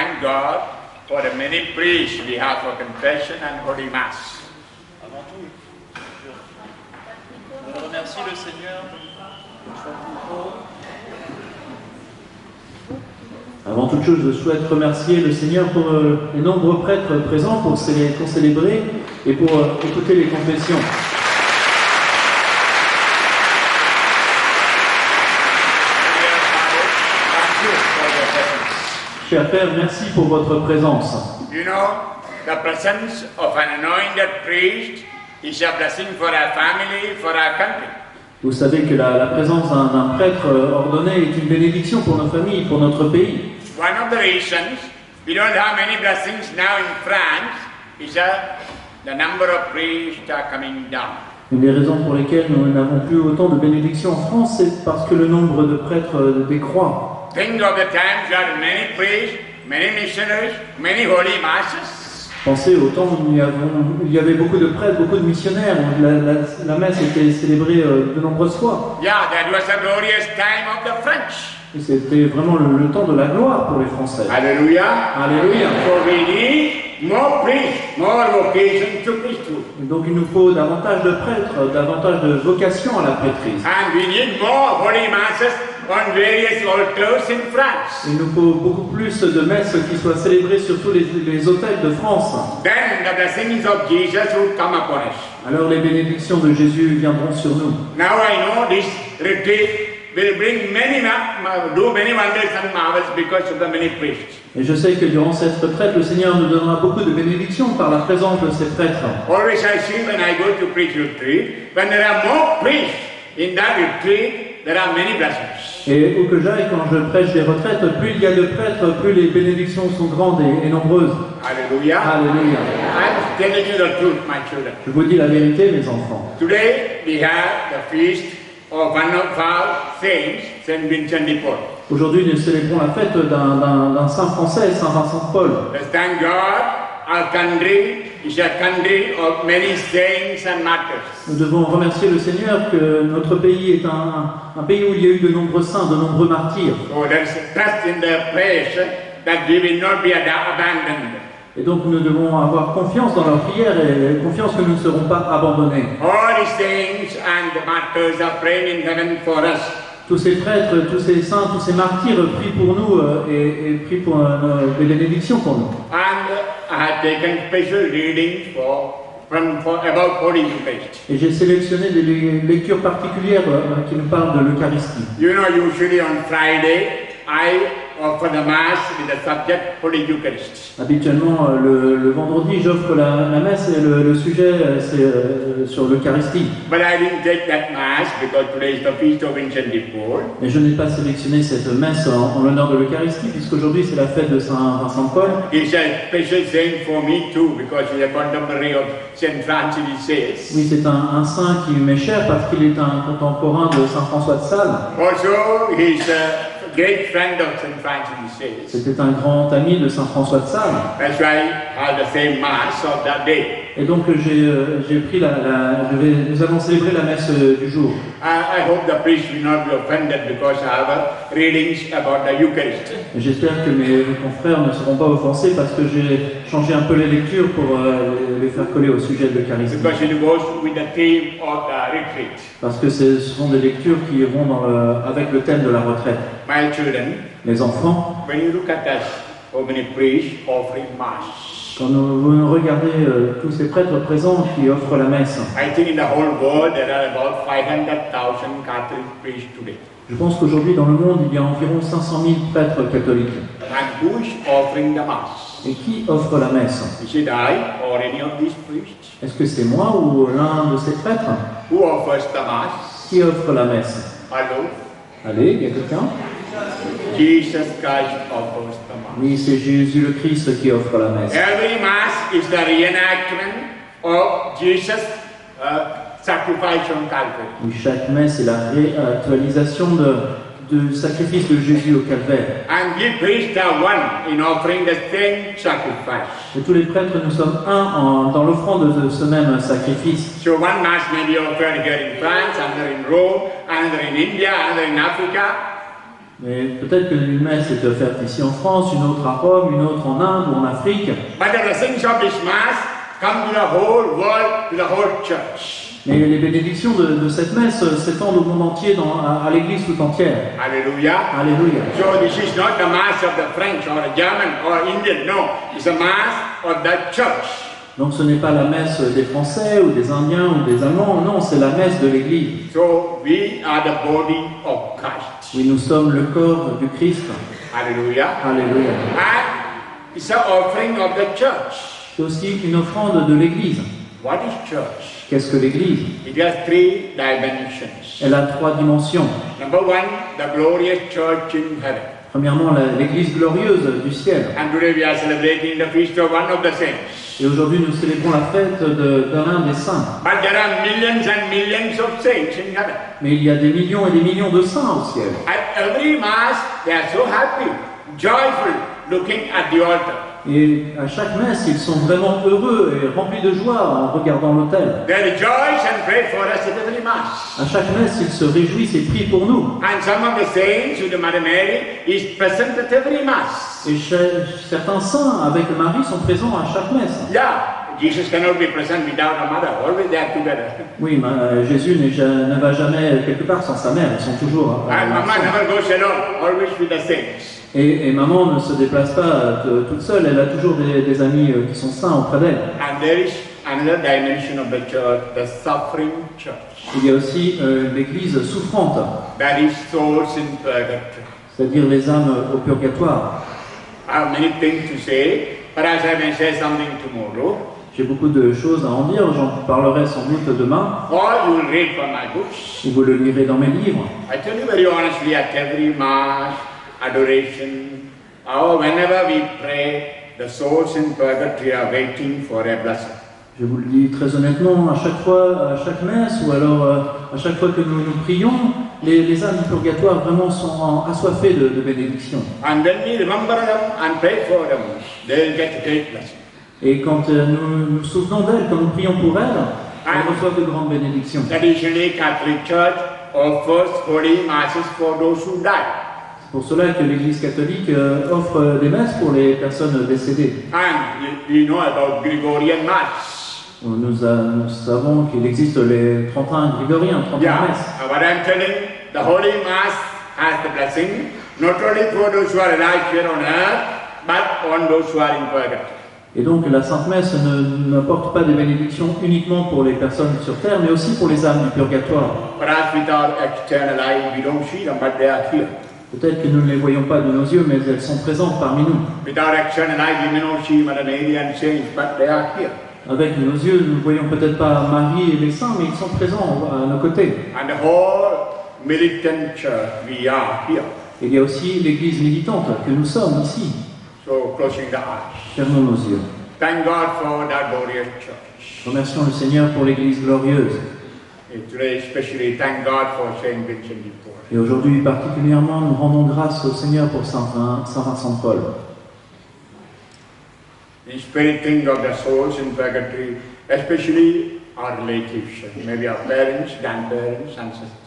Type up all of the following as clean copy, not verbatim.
thank God for the many priests we have for confession and Holy Mass. Avant tout, je remercie le Seigneur. Avant toute chose, je souhaite remercier le Seigneur pour les nombreux prêtres présents pour célébrer et pour écouter les confessions. Cher Père, merci pour votre présence. You know, the presence of an anointed priest is a blessing for our family, for our country. Vous savez que la présence d'un prêtre ordonné est une bénédiction pour nos familles, pour notre pays. One of the reasons we don't have many blessings now in France is that the number of priests are coming down. Une des raisons pour lesquelles nous n'avons plus autant de bénédictions en France, c'est parce que le nombre de prêtres décroît. Think of the times you had many priests, many missionaries, many holy masses. Pensez au temps où il y avait beaucoup de prêtres, beaucoup de missionnaires, où la messe était célébrée de nombreuses fois. Yeah, that was a glorious time of the French. Et c'était vraiment le temps de la gloire pour les Français. Hallelujah. Alléluia. So we need more priests, more vocations to priesthood. Et donc il nous faut davantage de prêtres, davantage de vocations à la prêtrise. And we need more holy masses on various altars in France. Il nous faut beaucoup plus de messes qui soient célébrées sur tous les autels de France. Then the blessings of Jesus would come upon us. Alors les bénédictions de Jésus viendront sur nous. Now I know this retreat will bring do many wonders and marvels because of the many priests. Et je sais que durant cette retraite, le Seigneur nous donnera beaucoup de bénédictions par la présence de ces prêtres. Always I see when I go to preach retreat, when there are more priests in that retreat, there are many blessings. Et où que j'aille, quand je prêche des retraites, plus il y a de prêtres, plus les bénédictions sont grandes et nombreuses. Hallelujah. Alléluia. I'm telling you the truth, my children. Je vous dis la vérité, mes enfants. Today we have the feast of one of our saints, Saint Vincent de Paul. Aujourd'hui, nous célébrons la fête d'un saint français, Saint Vincent de Paul. Let's thank God. Our country is a country of many saints and martyrs. Nous devons remercier le Seigneur que notre pays est un pays où il y a eu de nombreux saints, de nombreux martyrs. So there's trust in their prayers that we will not be abandoned. Et donc nous devons avoir confiance dans leur prière et confiance que nous ne serons pas abandonnés. All the saints and the martyrs are praying in heaven for us. Tous ces prêtres, tous ces saints, tous ces martyrs prient pour nous et prient pour des bénédictions pour nous. And I have taken special readings about Holy Eucharist. Et j'ai sélectionné des lectures particulières qui nous parlent de l'Eucharistie. You know, usually on Friday, I offer the Mass with the subject Holy Eucharist. Habituellement, le vendredi, j'offre la messe et le sujet, c'est sur l'Eucharistie. But I didn't take that Mass because today is the feast of Vincent de Paul. Et je n'ai pas sélectionné cette messe en l'honneur de l'Eucharistie, puisqu'aujourd'hui c'est la fête de Saint Vincent de Paul. He's a special saint for me too, because he's a contemporary of Saint Francis de Sales. Oui, c'est un saint qui m'est cher parce qu'il est un contemporain de Saint François de Sales. Also, he's a great friend of Saint Francis de Sales. C'était un grand ami de Saint François de Sales. That's why I have the same Mass of that day. Et donc j'ai pris nous allons célébrer la messe du jour. I hope the priest will not be offended because I have readings about the Eucharist. Et j'espère que mes confrères ne seront pas offensés parce que j'ai changé un peu les lectures pour les faire coller au sujet de l'Eucharistie. Because it goes with the theme of the retreat. Parce que ce sont des lectures qui vont avec le thème de la retraite. My children, Les enfants, when you look at us, how many priests offering Mass? quand vous regardez tous ces prêtres présents qui offrent la messe, I think in the whole world there are about 500,000 Catholic priests today. je pense qu'aujourd'hui dans le monde il y a environ 500 000 prêtres catholiques. And who is offering the Mass? Et qui offre la messe? Is it I or any of these priests? Est-ce que c'est moi ou l'un de ces prêtres? Who offers the Mass? Qui offre la messe? Hello? Allez, il y a quelqu'un? Jesus Christ offers the Mass. Oui, c'est Jésus le Christ qui offre la messe. Every Mass is the reenactment of Jesus' sacrifice on Calvary. Oui, chaque messe est la réactualisation du sacrifice de Jésus au calvaire. And we priests are one in offering the same sacrifice. Et tous les prêtres, nous sommes un dans l'offrande de ce même sacrifice. So one Mass may be offered here in France, another in Rome, another in India, another in Africa. Mais peut-être qu'une messe est offerte ici en France, une autre à Rome, une autre en Inde ou en Afrique. But the blessings of this Mass come to the whole world, to the whole church. Mais les bénédictions de cette messe s'étendent au monde entier, à l'Église tout entière. Hallelujah. Alléluia. So this is not the Mass of the French or the German or Indian, no. It's a Mass of the church. Donc ce n'est pas la messe des Français ou des Indiens ou des Allemands, non, c'est la messe de l'Église. So we are the body of Christ. Oui, nous sommes le corps du Christ. Hallelujah. Alléluia. And it's an offering of the church. C'est aussi une offrande de l'Église. What is church? Qu'est-ce que l'Église? It has three dimensions. Elle a trois dimensions. Number one, the glorious church in heaven. Premièrement, l'Église glorieuse du ciel. And today we are celebrating the feast of one of the saints. Et aujourd'hui, nous célébrons la fête d'un des saints. But there are millions and millions of saints in heaven. Mais il y a des millions et des millions de saints au ciel. At every Mass, they are so happy, joyful, looking at the altar. Et à chaque messe, ils sont vraiment heureux et remplis de joie en regardant l'autel. They rejoice and pray for us at every Mass. À chaque messe, ils se réjouissent et prient pour nous. And some of the saints with the Mother Mary is present at every Mass. Et certains saints avec Marie sont présents à chaque messe. Yeah, Jesus cannot be present without a mother. Always they are together. Oui, Jésus ne va jamais quelque part sans sa mère. Ils sont toujours And Mama ensemble. never goes alone, always with the saints. Et maman ne se déplace pas toute seule. Elle a toujours des amis qui sont saints auprès d'elle. And there is another dimension of the church, the suffering church. Il y a aussi l'Église souffrante, That is souls in purgatory. c'est-à-dire les âmes au purgatoire. I have many things to say, perhaps I may say something tomorrow. J'ai beaucoup de choses à en dire, j'en parlerai sans doute demain, Or you will read from my books. ou vous le lirez dans mes livres. I tell you very honestly, at every Mass, adoration, or whenever we pray, the souls in purgatory are waiting for a blessing. Je vous le dis très honnêtement, à chaque fois, à chaque messe, ou alors à chaque fois que nous prions, les âmes du purgatoire vraiment sont assoiffées de bénédiction. And when we remember them and pray for them, they will get a great blessing. Et quand nous nous souvenons d'elles, quand nous prions pour elles, elles reçoivent de grandes bénédictions. Traditionally, Catholic Church offers holy masses for those who die. C'est pour cela que l'Église catholique offre des messes pour les personnes décédées. And we know about Gregorian Mass. Nous savons qu'il existe les 31 grégoriens, 31 Yeah, messes. what I'm telling, the Holy Mass has the blessing, not only for those who are alive here on earth, but on those who are in purgatory. Et donc la Sainte Messe n'apporte pas des bénédictions uniquement pour les personnes sur terre, mais aussi pour les âmes du purgatoire. Perhaps with our external eye, we don't see them, but they are here. Peut-être que nous ne les voyons pas de nos yeux, mais elles sont présentes parmi nous. With our external eye, we may not see Mother Mary and saints, but they are here. Avec nos yeux, nous ne voyons peut-être pas Marie et les saints, mais ils sont présents à nos côtés. And the whole militant church, we are here. Et il y a aussi l'Église militante que nous sommes ici. So, closing the eyes. Fermons nos yeux. Thank God for that glorious church. Remercions le Seigneur pour l'Église glorieuse. And today, especially, thank God for Saint Vincent de Paul. Et aujourd'hui, particulièrement, nous rendons grâce au Seigneur pour Saint Vincent de Paul. In spirit, think of the souls in purgatory, especially our relatives, maybe our parents, grandparents, ancestors.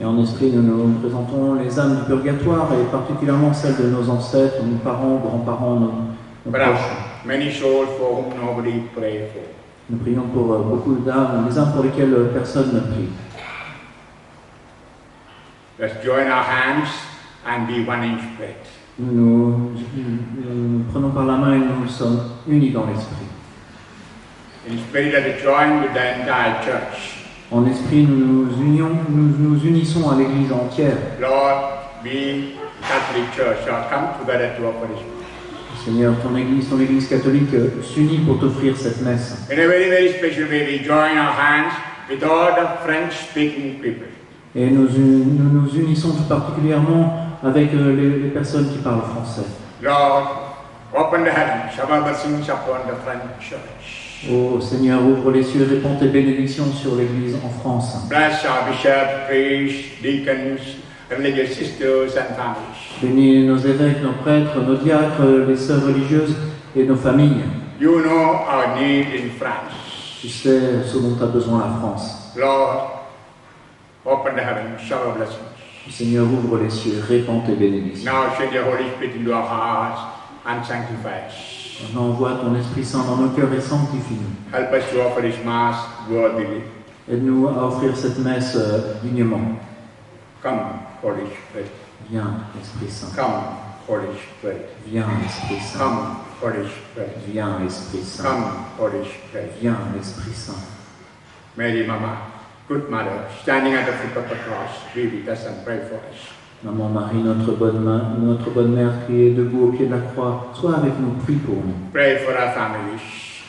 Et en esprit, nous présentons les âmes du purgatoire et particulièrement celles de nos ancêtres, nos parents, grands-parents, nos Perhaps proches. many souls for whom nobody pray for. Nous prions pour beaucoup d'âmes, les âmes pour lesquelles personne ne prie. Let's join our hands and be one in spirit. Nous prenons par la main et nous sommes unis dans l'esprit. In spirit, let us join with the entire church. En esprit, nous nous unissons à l'Église entière. Lord, we, Catholic Church, shall come together to offer this. Seigneur, ton Église catholique s'unit pour t'offrir cette messe. In a very, very special way, we join our hands with all the French-speaking people. Et nous nous unissons tout particulièrement avec les personnes qui parlent français. Lord, open the heavens, shower blessings upon the French church. Ô Seigneur, ouvre les cieux, répands tes bénédictions sur l'Église en France. Bless our bishops, priests, deacons, religious sisters and families. Bénis nos évêques, nos prêtres, nos diacres, les sœurs religieuses et nos familles. You know our need in France. Tu sais ce dont a besoin la France. Lord, open the heavens, shower blessings. Seigneur, ouvre les cieux, répands tes bénédictions. Now send your Holy Spirit into our hearts and sanctify us. Maintenant, envoie ton Esprit Saint dans nos cœurs et sanctifie-nous. Help us to offer this Mass worthily. Aide-nous à offrir cette messe dignement. Come, Holy Spirit. Viens, Esprit Saint. Come, Holy Spirit. Viens, Esprit Saint. Come, Holy Spirit. Viens, Esprit Saint. Come, Holy Spirit. Viens, Esprit Saint. Mary, Mama, good mother, standing at the foot of the cross, be with us and pray for us. Maman Marie, notre bonne mère qui est debout au pied de la croix, sois avec nous, prie pour nous. Pray for our families.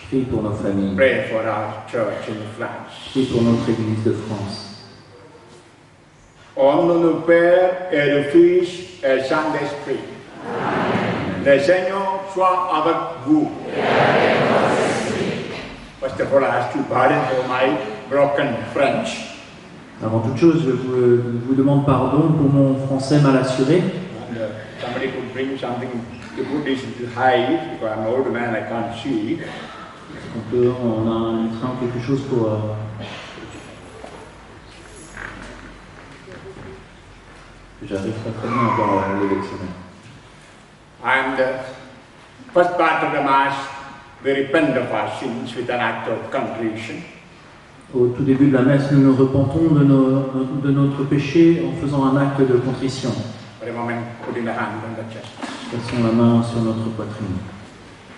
Prie pour nos familles. Pray for our church in France. Prie pour notre Église de France. Au nom du Père et du Fils et du Saint-Esprit. Le Seigneur soit avec vous. First of all, I ask you pardon for my broken French. Avant toute chose, je vous demande pardon pour mon français mal assuré. And somebody could bring something to put this into high, because I'm an old man, I can't see. On a quelque chose pour... J'arrive pas très bien à voir le lectionnaire. And first part of the Mass, we repent of our sins with an act of contrition. Au tout début de la messe, nous nous repentons de notre péché en faisant un acte de contrition. For a moment, putting the hand on the chest. Passons la main sur notre poitrine.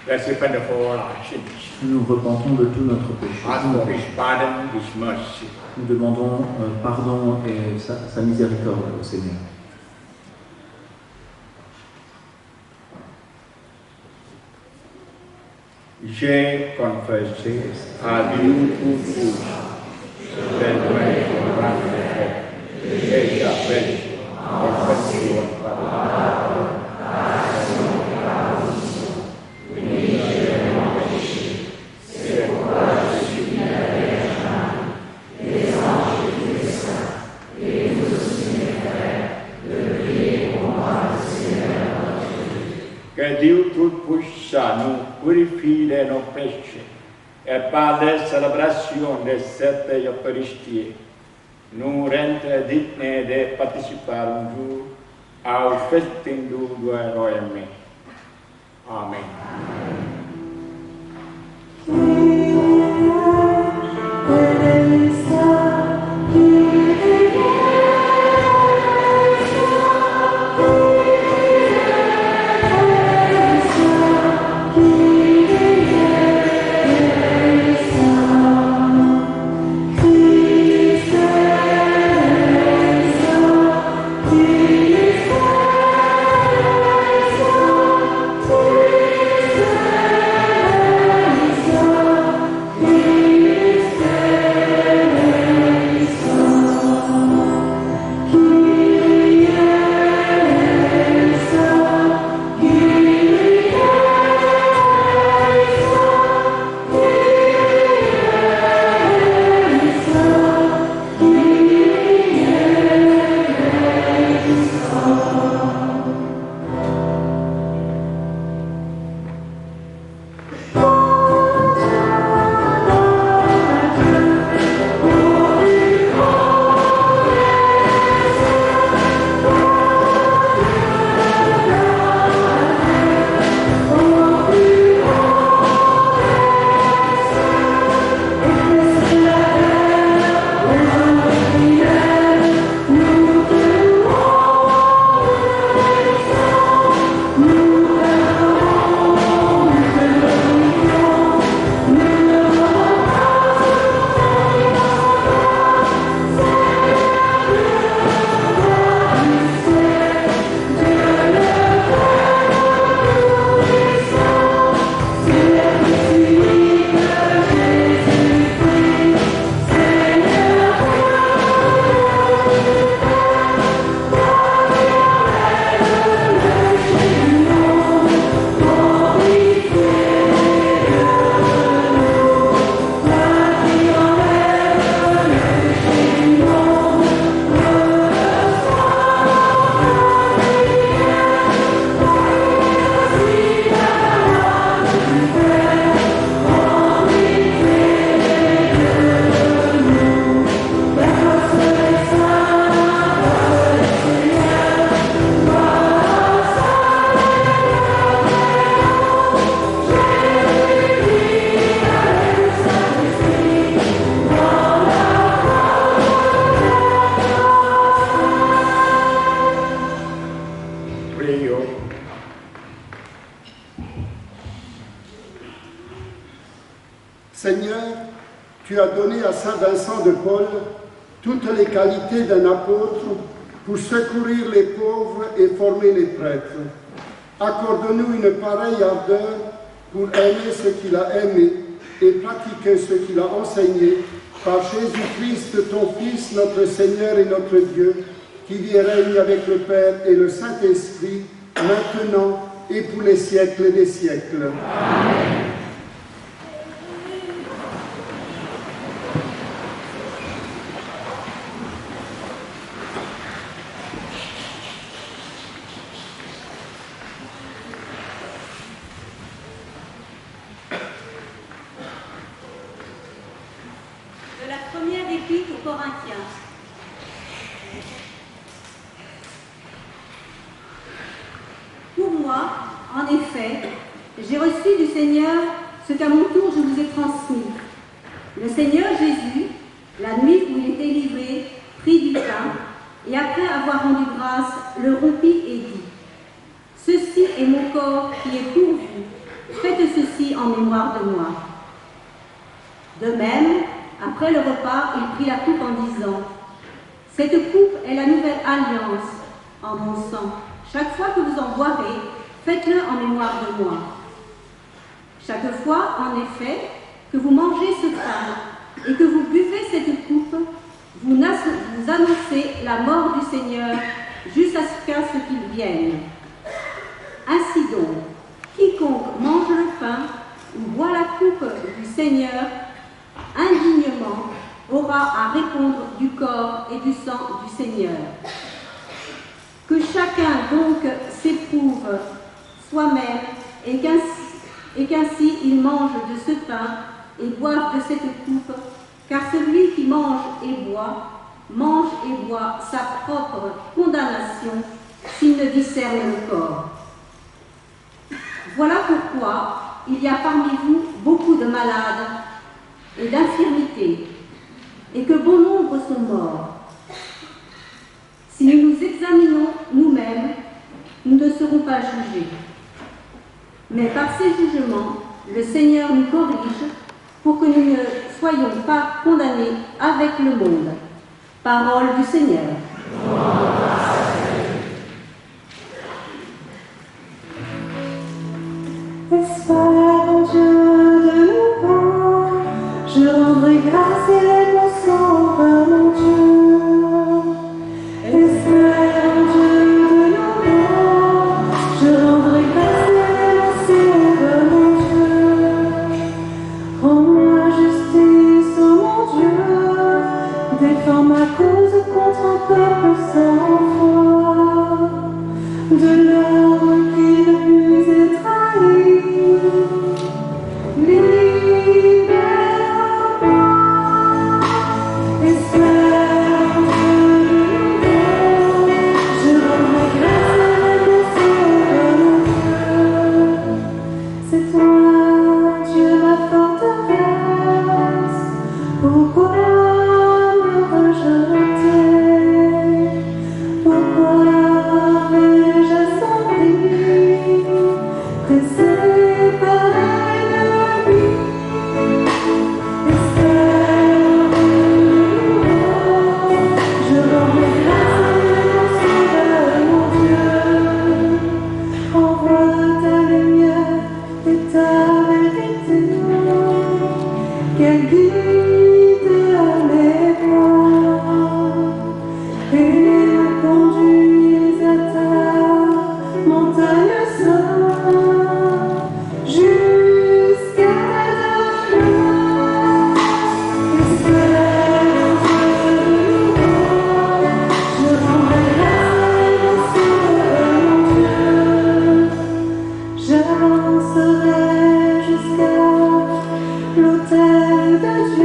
Let's repent of all our sins. Nous nous repentons de tout notre péché. Ask for His pardon, His mercy. Nous demandons pardon et sa miséricorde au Seigneur. J'ai confessé à Dieu pour tous, d'être pour rendre et j'appelle confession par que Dieu Tout-Puissant nous purifie de nos péchés et par la célébration de cette Eucharistie, nous rende dignes de participer un jour au festin du royaume. Amen. Thank you. Seigneur, tu as donné à saint Vincent de Paul toutes les qualités d'un apôtre pour secourir les pauvres et former les prêtres. Accorde-nous une pareille ardeur pour aimer ce qu'il a aimé et pratiquer ce qu'il a enseigné par Jésus-Christ, ton Fils, notre Seigneur et notre Dieu, qui vit et règne avec le Père et le Saint-Esprit, maintenant et pour les siècles des siècles. Amen. De la première épître aux Corinthiens. Pour moi, en effet, j'ai reçu du Seigneur ce qu'à mon tour je vous ai transmis. Le Seigneur Jésus, la nuit où il était livré, prit du pain, et après avoir rendu grâce, le rompit et dit : « Ceci est mon corps qui est pour vous, faites ceci en mémoire de moi. » De même, après le repas, il prit la coupe en disant : « Cette coupe est la nouvelle alliance en mon sang. Chaque fois que vous en boirez, faites-le en mémoire de moi. Chaque fois, en effet, que vous mangez ce pain et que vous buvez cette coupe, vous annoncez la mort du Seigneur jusqu'à ce qu'il vienne. Ainsi donc, quiconque mange le pain ou boit la coupe du Seigneur indignement aura à répondre du corps et du sang du Seigneur. Que chacun donc s'éprouve soi-même et qu'ainsi il mange de ce pain et boive de cette coupe, car celui qui mange et boit sa propre condamnation s'il ne discerne le corps. Voilà pourquoi il y a parmi vous beaucoup de malades et d'infirmités, et que bon nombre sont morts. Si nous nous examinons nous-mêmes, nous ne serons pas jugés. Mais par ces jugements, le Seigneur nous corrige pour que nous ne soyons pas condamnés avec le monde. Parole du Seigneur. Espère Dieu de nouveau, je rendrai grâce et mon sauveur, mon Dieu. Espère Dieu de nouveau, je rendrai grâce et mon sauveur, mon Dieu. Rends-moi justice, oh mon Dieu, défends ma cause contre un peuple sans foi. De l'homme qui nous est trahi, libère-moi. Espère Dieu, je rendrai grâce à mon Sauveur, mon Dieu. C'est toi, Dieu, ma forteresse. Pourquoi me rejeter? Pourquoi vais-je assombri, pressé par l'ennemi? Espère je rendrai grâce à mon Sauveur, mon Dieu. Envoie ta lumière et ta vérité, qu'elle guide mes pas et me conduise à ta montagne sainte jusqu'à demain. Espère je rendrai grâce à mon Dieu. J'avancerai jusqu'à l'autel de Dieu.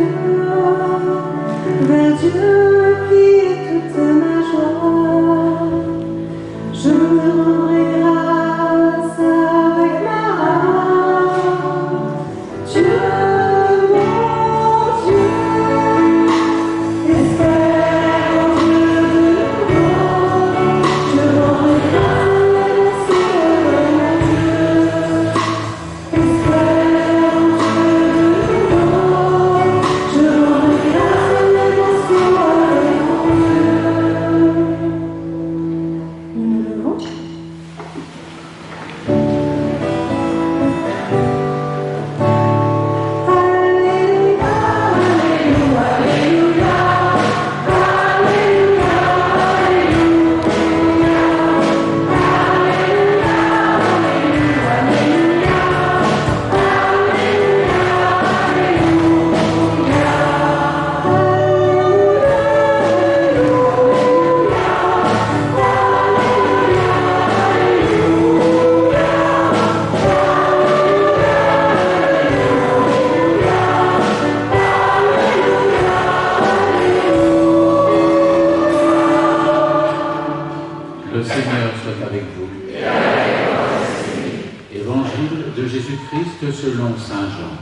selon Saint Jean.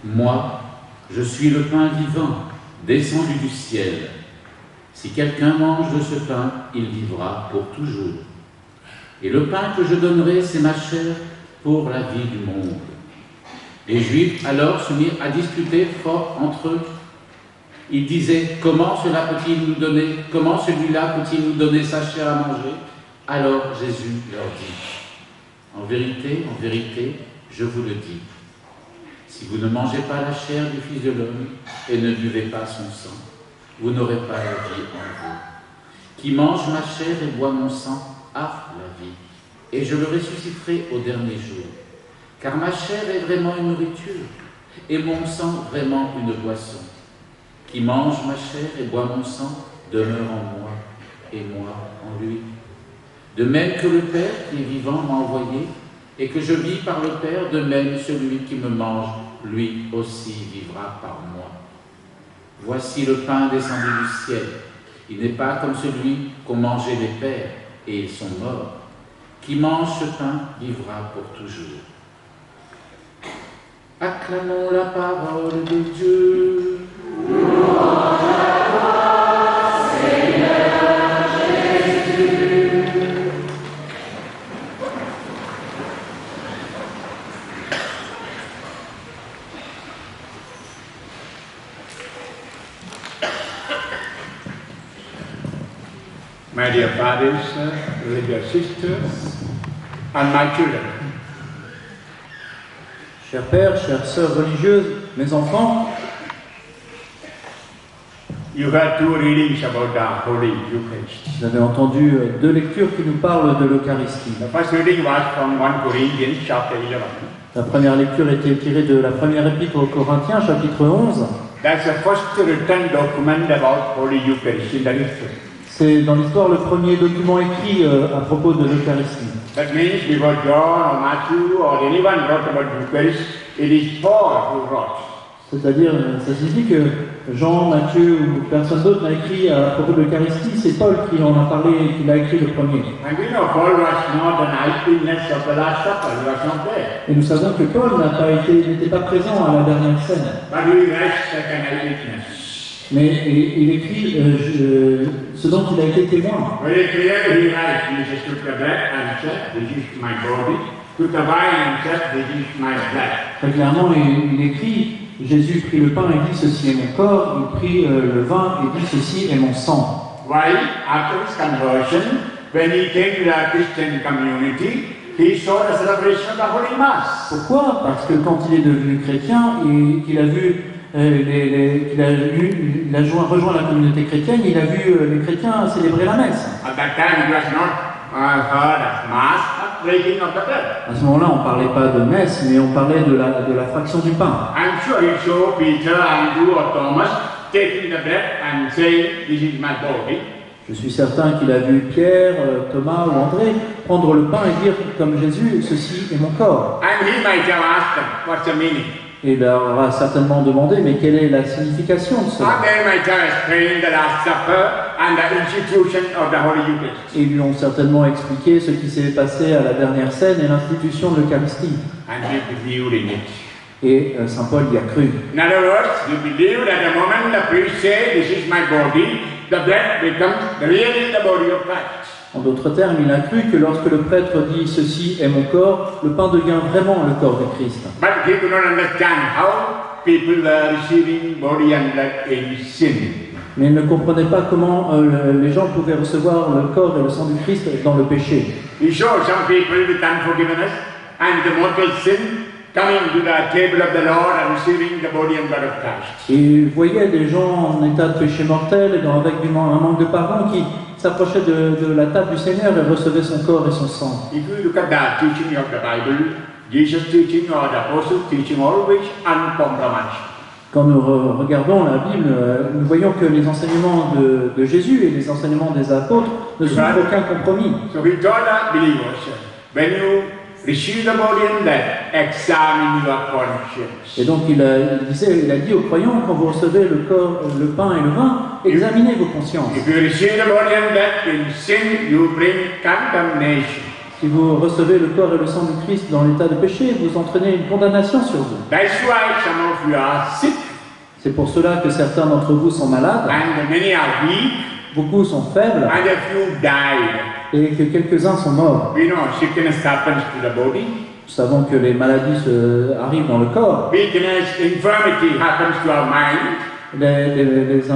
Moi, je suis le pain vivant, descendu du ciel. Si quelqu'un mange de ce pain, il vivra pour toujours. Et le pain que je donnerai, c'est ma chair pour la vie du monde. Les Juifs alors se mirent à discuter fort entre eux. Ils disaient, comment cela peut-il nous donner, comment celui-là peut-il nous donner sa chair à manger? Alors Jésus leur dit, en vérité, je vous le dis, si vous ne mangez pas la chair du Fils de l'homme et ne buvez pas son sang, vous n'aurez pas la vie en vous. Qui mange ma chair et boit mon sang a la vie, et je le ressusciterai au dernier jour. Car ma chair est vraiment une nourriture, et mon sang vraiment une boisson. Qui mange ma chair et boit mon sang demeure en moi, et moi en lui. De même que le Père qui est vivant m'a envoyé, et que je vis par le Père, de même celui qui me mange, lui aussi vivra par moi. Voici le pain descendu du ciel. Il n'est pas comme celui qu'ont mangé les pères, et ils sont morts. Qui mange ce pain vivra pour toujours. Acclamons la parole de Dieu. My dear fathers, religious sisters, and my children. Chers pères, chères sœurs religieuses, mes enfants, You heard two readings about the Holy Eucharist. vous avez entendu deux lectures qui nous parlent de l'Eucharistie. The first reading was from 1 Corinthians chapter 11. La première lecture était tirée de la première épître aux Corinthiens, chapitre 11. That's the first written document about Holy Eucharist in the history. C'est dans l'histoire le premier document écrit à propos de l'Eucharistie. That means before John or Matthew or anyone wrote about Eucharist, it is Paul who wrote. C'est-à-dire, ça signifie que Jean, Matthieu ou personne d'autre n'a écrit à propos de l'Eucharistie, c'est Paul qui en a parlé et qui l'a écrit le premier. And we know Paul was not an eyewitness of the Last Supper, he was not there. Et nous savons que Paul n'était pas présent à la dernière scène. But he writes like an eyewitness. Mais il écrit ce dont il a été témoin. Very clear, he writes, Jesus took the bread and said, this is my body, took the wine and said, this is my blood. Très clairement, il écrit, Jésus prit le pain et dit, ceci est mon corps, il prit le vin et dit, ceci est mon sang. Why? After his conversion, when he came to the Christian community, he saw the celebration of the Holy Mass. Pourquoi? Parce que quand il est devenu chrétien et qu'il a vu il a rejoint la communauté chrétienne, il a vu les chrétiens célébrer la messe. At that time, it was not heard of Mass, but breaking of the bread. À ce moment-là, on ne parlait pas de messe, mais on parlait de la fraction du pain. I'm sure he saw Peter, Andrew, or Thomas taking the bread and saying, this is my body. Je suis certain qu'il a vu Pierre, Thomas ou André prendre le pain et dire comme Jésus, ceci est mon corps. And he might have asked them, what's the meaning? Et il leur a certainement demandé, mais quelle est la signification de cela? And they might have explained the Last Supper and the institution of the Holy Eucharist. Et ils lui ont certainement expliqué ce qui s'est passé à la dernière scène et l'institution de l'Eucharistie. And he believed in it. Et Saint Paul y a cru. In other words, he believed that the moment the priest said, this is my body, the bread becomes really the body of Christ. En d'autres termes, il a cru que lorsque le prêtre dit « ceci est mon corps », le pain devient vraiment le corps de Christ. But he could not understand how people were receiving body and blood in sin. Mais il ne comprenait pas comment les gens pouvaient recevoir le corps et le sang du Christ dans le péché. He saw some people with unforgiveness and the mortal sin coming to the table of the Lord and receiving the body and blood of Christ. Et il voyait des gens en état de péché mortel, avec un manque de pardon, qui s'approchaient de la table du Seigneur et recevaient son corps et son sang. If you look at the teaching of the Bible, Jesus' teaching or the Apostles' teaching always uncompromised. Quand nous regardons la Bible, nous voyons que les enseignements de Jésus et les enseignements des apôtres ne souffrent aucun compromis. So we told the believers, when you receive the body and blood, examine your conscience. Et donc il a dit aux croyants, quand vous recevez le corps, le pain et le vin, examinez vos consciences. If you receive the body and blood in sin, you bring condemnation. Si vous recevez le corps et le sang du Christ dans l'état de péché, vous entraînez une condamnation sur vous. That's why some of you are sick C'est pour cela que certains d'entre vous sont malades, and many are weak beaucoup sont faibles and a few died. et que quelques-uns sont morts. We know sickness happens to the body. Nous savons que les maladies arrivent dans le corps. Weakness, infirmity happens to our mind. Les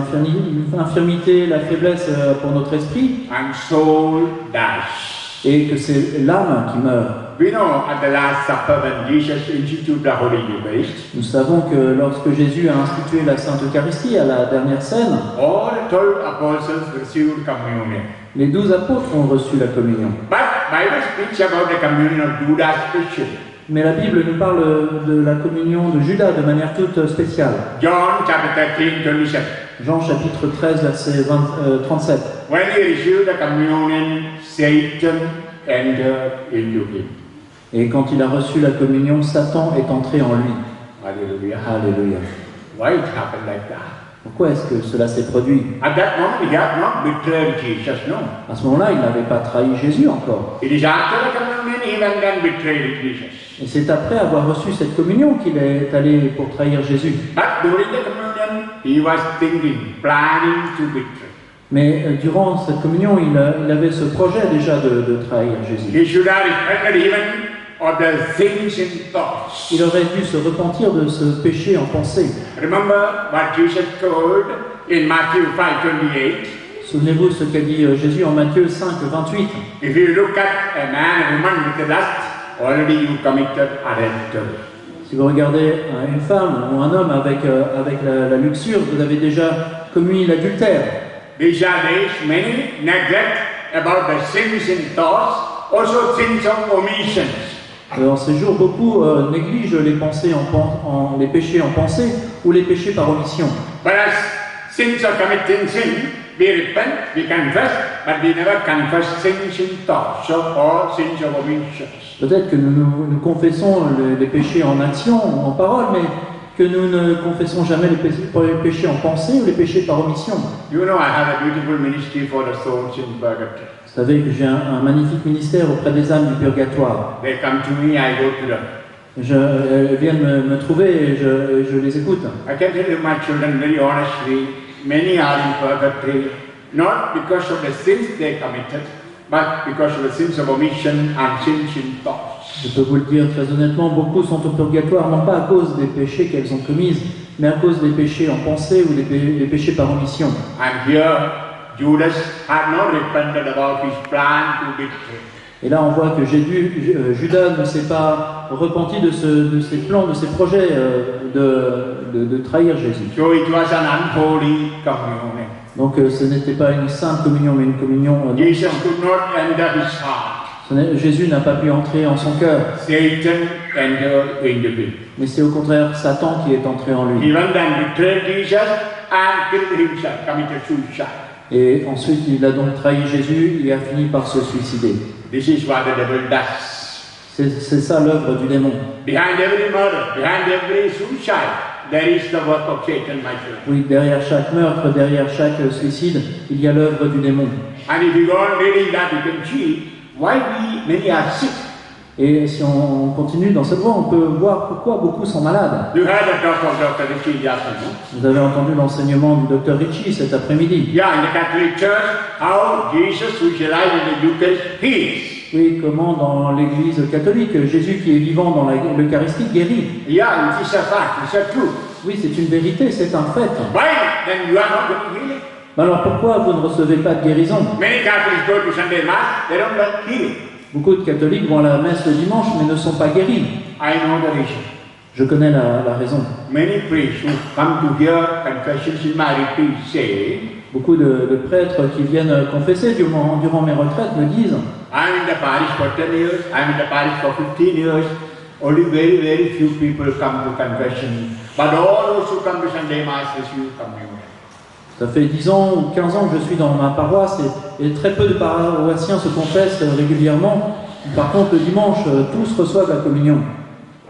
infirmités, la faiblesse pour notre esprit, And soul dies. et que c'est l'âme qui meurt. We know at the Last Supper when Jesus instituted the Holy Eucharist, Nous savons que lorsque Jésus a institué la Sainte Eucharistie à la dernière scène, all 12 apostles received communion. les 12 apôtres ont reçu la communion. But Bible speaks about the communion of Judas especially. Mais la Bible nous parle de la communion de Judas de manière toute spéciale. John chapter 13, 27. Jean chapitre 13, verset 37. When he received the communion, Satan entered into him. Et quand il a reçu la communion, Satan est entré en lui. Hallelujah. Alléluia. Why it happened like that? Pourquoi est-ce que cela s'est produit? At that moment, he had not betrayed Jesus, no. À ce moment-là, il n'avait pas trahi Jésus encore. It is after the communion he went and betrayed Jesus. Et c'est après avoir reçu cette communion qu'il est allé pour trahir Jésus. But during the communion, he was thinking, planning to betray. Mais durant cette communion, il avait ce projet déjà de trahir Jésus. He should have repented even of the things in thoughts. Il aurait dû se repentir de ce péché en pensée. Remember what Jesus told in Matthew 5:28? Souvenez-vous ce qu'a dit Jésus en Matthieu 5, 28. If you look at a man or woman with lust, already you committed adultery. Si vous regardez une femme ou un homme avec la luxure, vous avez déjà commis l'adultère. These are days many neglect about the sins in thoughts, also sins of omissions. En ces jours, beaucoup négligent les pensées les péchés en pensée ou les péchés par omission. Whereas sins of committing sin, we repent, we confess, but we never confess sins in thoughts or sins of omissions. Peut-être que nous confessons les péchés en action ou en parole, mais que nous ne confessons jamais les péchés en pensée ou les péchés par omission. You know, I have a beautiful ministry for the souls in purgatory. Vous savez que j'ai un magnifique ministère auprès des âmes du purgatoire. They come to me, I go to them. Elles viennent me trouver et je les écoute. I can tell you, my children, very honestly, many are in purgatory, not because of the sins they committed, but because of the sins of omission and sins in thoughts. Je peux vous le dire très honnêtement, beaucoup sont au purgatoire, non pas à cause des péchés qu'elles ont commises, mais à cause des péchés en pensée ou des péchés par omission. And here, Judas had not repented about his plan to betray. Et là, on voit que Judas ne s'est pas repenti de ses plans, de ses projets de trahir Jésus. So it was an unholy communion. Donc ce n'était pas une sainte communion, mais une communion non Jesus sainte. could not enter his heart. Jésus n'a pas pu entrer en son cœur, Satan entered into him. mais c'est au contraire Satan qui est entré en He lui. went and betrayed Jesus and killed himself, committed suicide. Et ensuite, il a donc trahi Jésus et a fini par se suicider. This is what the devil does. C'est ça l'œuvre du démon. Behind every murder, behind every suicide, there is the work of Satan, my friend. Oui, derrière chaque meurtre, derrière chaque suicide, il y a l'œuvre du démon. And if you go on reading that, you can see why many are sick. Et si on continue dans cette voie, on peut voir pourquoi beaucoup sont malades. You heard the talk of Dr. Richie Jackson, no? Vous avez entendu l'enseignement du Dr Ritchie cet après-midi. Yeah, in the Catholic Church, how Jesus, who is alive in the Eucharist, heals. Oui, comment dans l'Église catholique, Jésus qui est vivant dans l'Eucharistie guérit. Yeah, it is a fact, it's a truth. Oui, c'est une vérité, c'est un fait. Why then you are not getting healing? Mais alors pourquoi vous ne recevez pas de guérison? Many Catholics go to Sunday Mass, they don't get healing. Beaucoup de catholiques vont à la messe le dimanche mais ne sont pas guéris. I know the reason. Je connais la raison. Many priests who come to hear confessions in my retreat say, Beaucoup de prêtres qui viennent confesser durant mes retraites me disent I'm in the parish for 10 years, I'm in the parish for 15 years, only very, very few people come to confession, but all those who come to Sunday Mass receive communion. ça fait 10 ans ou 15 ans que je suis dans ma paroisse et très peu de paroissiens se confessent régulièrement. Par contre, le dimanche, tous reçoivent la communion.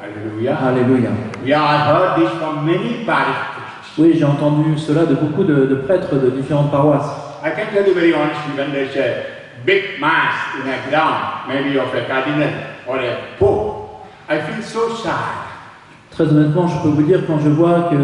Hallelujah. Alléluia. We have heard this from many parish priests. Oui, j'ai entendu cela de beaucoup de prêtres de différentes paroisses. I can tell you very honestly, when there's a big mass in a ground, maybe of a cardinal or a pope, I feel so sad. Très honnêtement, je peux vous dire, quand je vois que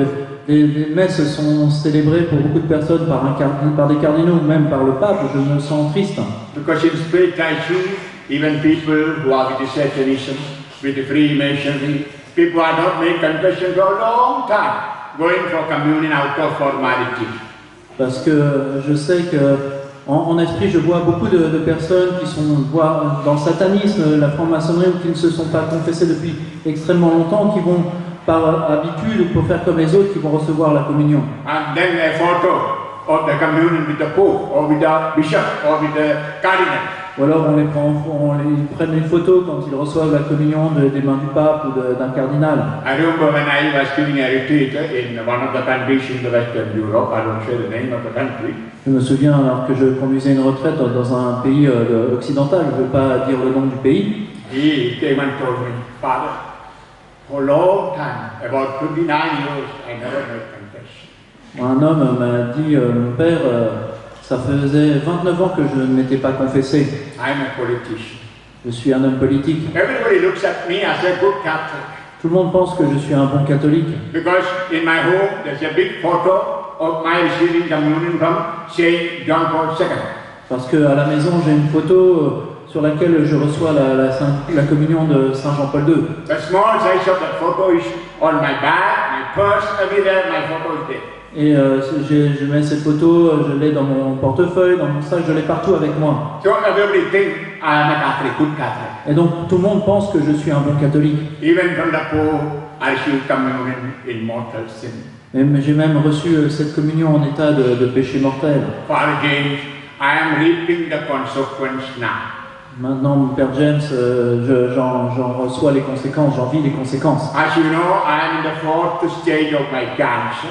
les messes sont célébrées pour beaucoup de personnes par des cardinaux ou même par le pape, je me sens triste. Because in spirit I see even people who are with the Satanism, with the Freemasonry, people who are not made confession for a long time, going for communion out of formality. Parce que je sais que en esprit, je vois beaucoup de personnes qui sont dans le satanisme, la franc-maçonnerie, ou qui ne se sont pas confessées depuis extrêmement longtemps, qui vont par habitude ou pour faire comme les autres, qui vont recevoir la communion. And then a photo of the communion with the Pope or with the Bishop or with the Cardinal. Ou alors ils prennent une photo quand ils reçoivent la communion des mains du pape ou d'un cardinal. I remember when I was giving a retreat in one of the countries in the Western Europe, I don't say the name of the country. Je me souviens alors que je conduisais une retraite dans un pays occidental, je ne veux pas dire le nom du pays. He came and told me, Father, for a long time, about 29 years, I never made confession. Un homme m'a dit, mon père, ça faisait 29 ans que je ne m'étais pas confessé. I'm a politician. Je suis un homme politique. Everybody looks at me as a good Catholic. Tout le monde pense que je suis un bon catholique. Because in my home, there's a big photo of my receiving communion from Saint John Paul II. Parce qu'à la maison, j'ai une photo sur laquelle je reçois la communion de Saint Jean-Paul II. The small size of that photo is on my bag, my purse, everywhere my photo is there. Et je mets cette photo, je l'ai dans mon portefeuille, dans mon sac, je l'ai partout avec moi. So everybody think I am a Catholic, good Catholic. Et donc tout le monde pense que je suis un bon catholique. Even from the Pope, I receive communion in mortal sin. Mais j'ai même reçu cette communion en état de péché mortel. Father James, I am reaping the consequence now. Maintenant, mon père James, j'en reçois les conséquences, j'en vis les conséquences. As you know, I am in the 4th stage of my cancer.